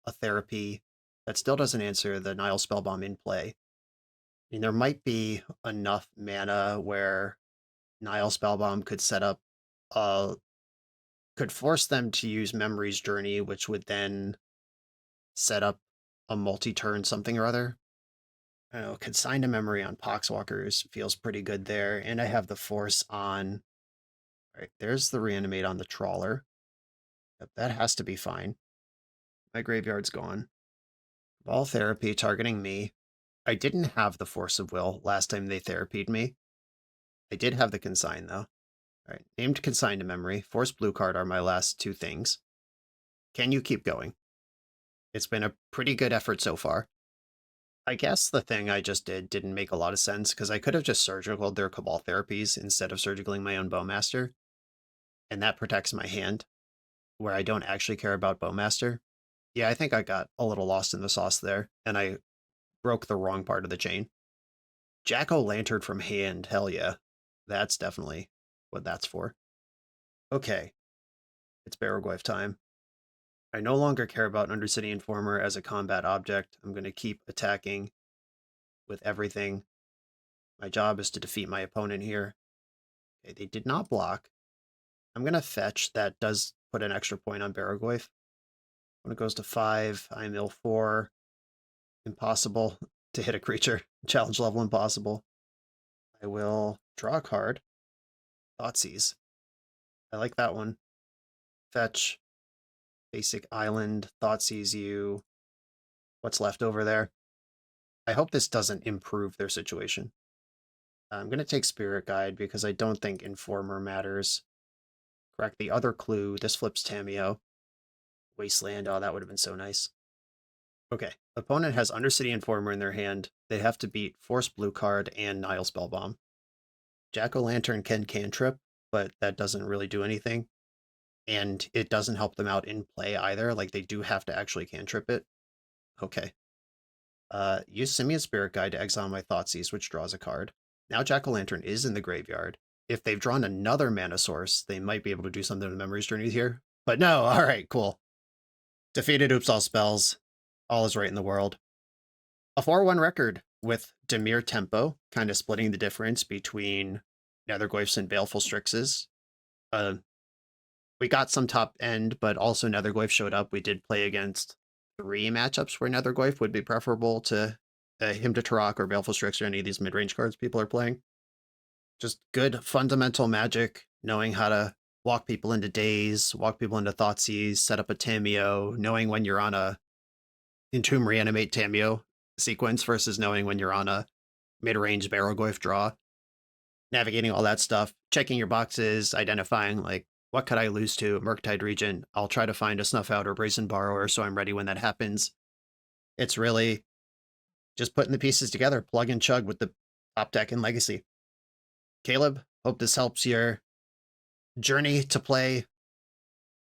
a Therapy. That still doesn't answer the Nile Spellbomb in play. I mean, there might be enough mana where Nile Spellbomb could set up could force them to use Memory's Journey, which would then set up a multi-turn something or other. I don't know, Consign to Memory on Poxwalkers feels pretty good there, and I have the Force on. All right, there's the Reanimate on the Trawler. Yep, that has to be fine. My graveyard's gone. Ball Therapy targeting me. I didn't have the Force of Will last time they therapied me. I did have the Consign, though. All right, named Consign to Memory. Force blue card are my last 2 things. Can you keep going? It's been a pretty good effort so far. I guess the thing I just didn't make a lot of sense, because I could have just Surgicaled their Cabal Therapies instead of Surgicaling my own Bowmaster. And that protects my hand, where I don't actually care about Bowmaster. Yeah, I think I got a little lost in the sauce there, and I broke the wrong part of the chain. Jack-o'-lantern from hand, hell yeah. That's definitely what that's for. Okay, it's Baraglyph time. I no longer care about Undercity Informer as a combat object. I'm going to keep attacking with everything. My job is to defeat my opponent here. Okay, they did not block. I'm going to fetch. That does put an extra point on Baraglyph. When it goes to 5, I mill 4. Impossible to hit a creature. Challenge level impossible. I will draw a card. Thoughtseize. I like that one. Fetch. Basic Island. Thoughtseize you. What's left over there? I hope this doesn't improve their situation. I'm going to take Spirit Guide because I don't think Informer matters. Correct the other clue. This flips Tameo. Wasteland. Oh, that would have been so nice. Okay. Opponent has Undercity Informer in their hand. They have to beat Force Blue card and Nile Spellbomb. Jack-o'-lantern can cantrip, but that doesn't really do anything. And it doesn't help them out in play either. Like, they do have to actually cantrip it. Okay. Use Simian Spirit Guide to exile my Thoughtseize, which draws a card. Now Jack-o'-lantern is in the graveyard. If they've drawn another mana source, they might be able to do something with Memory's Journey here. But no, alright, cool. Defeated Oops All Spells. All is right in the world. A 4-1 record with Dimir Tempo, kind of splitting the difference between Netherglyphs and Baleful Strixes. We got some top end, but also Netherglyph showed up. We did play against 3 matchups where Netherglyph would be preferable to him to Turok or Baleful Strix or any of these mid-range cards people are playing. Just good fundamental Magic, knowing how to walk people into Daze, walk people into Thoughtseize, set up a Tameo, knowing when you're on a Entomb Reanimate Tameo sequence versus knowing when you're on a mid-range Baraglyph draw. Navigating all that stuff, checking your boxes, identifying like, what could I lose to? Murktide Regent. I'll try to find a Snuff Out or Brazen Borrower so I'm ready when that happens. It's really just putting the pieces together, plug and chug with the top deck and Legacy. Caleb, hope this helps your journey to play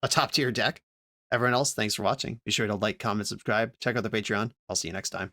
a top tier deck. Everyone else, thanks for watching. Be sure to like, comment, subscribe, check out the Patreon. I'll see you next time.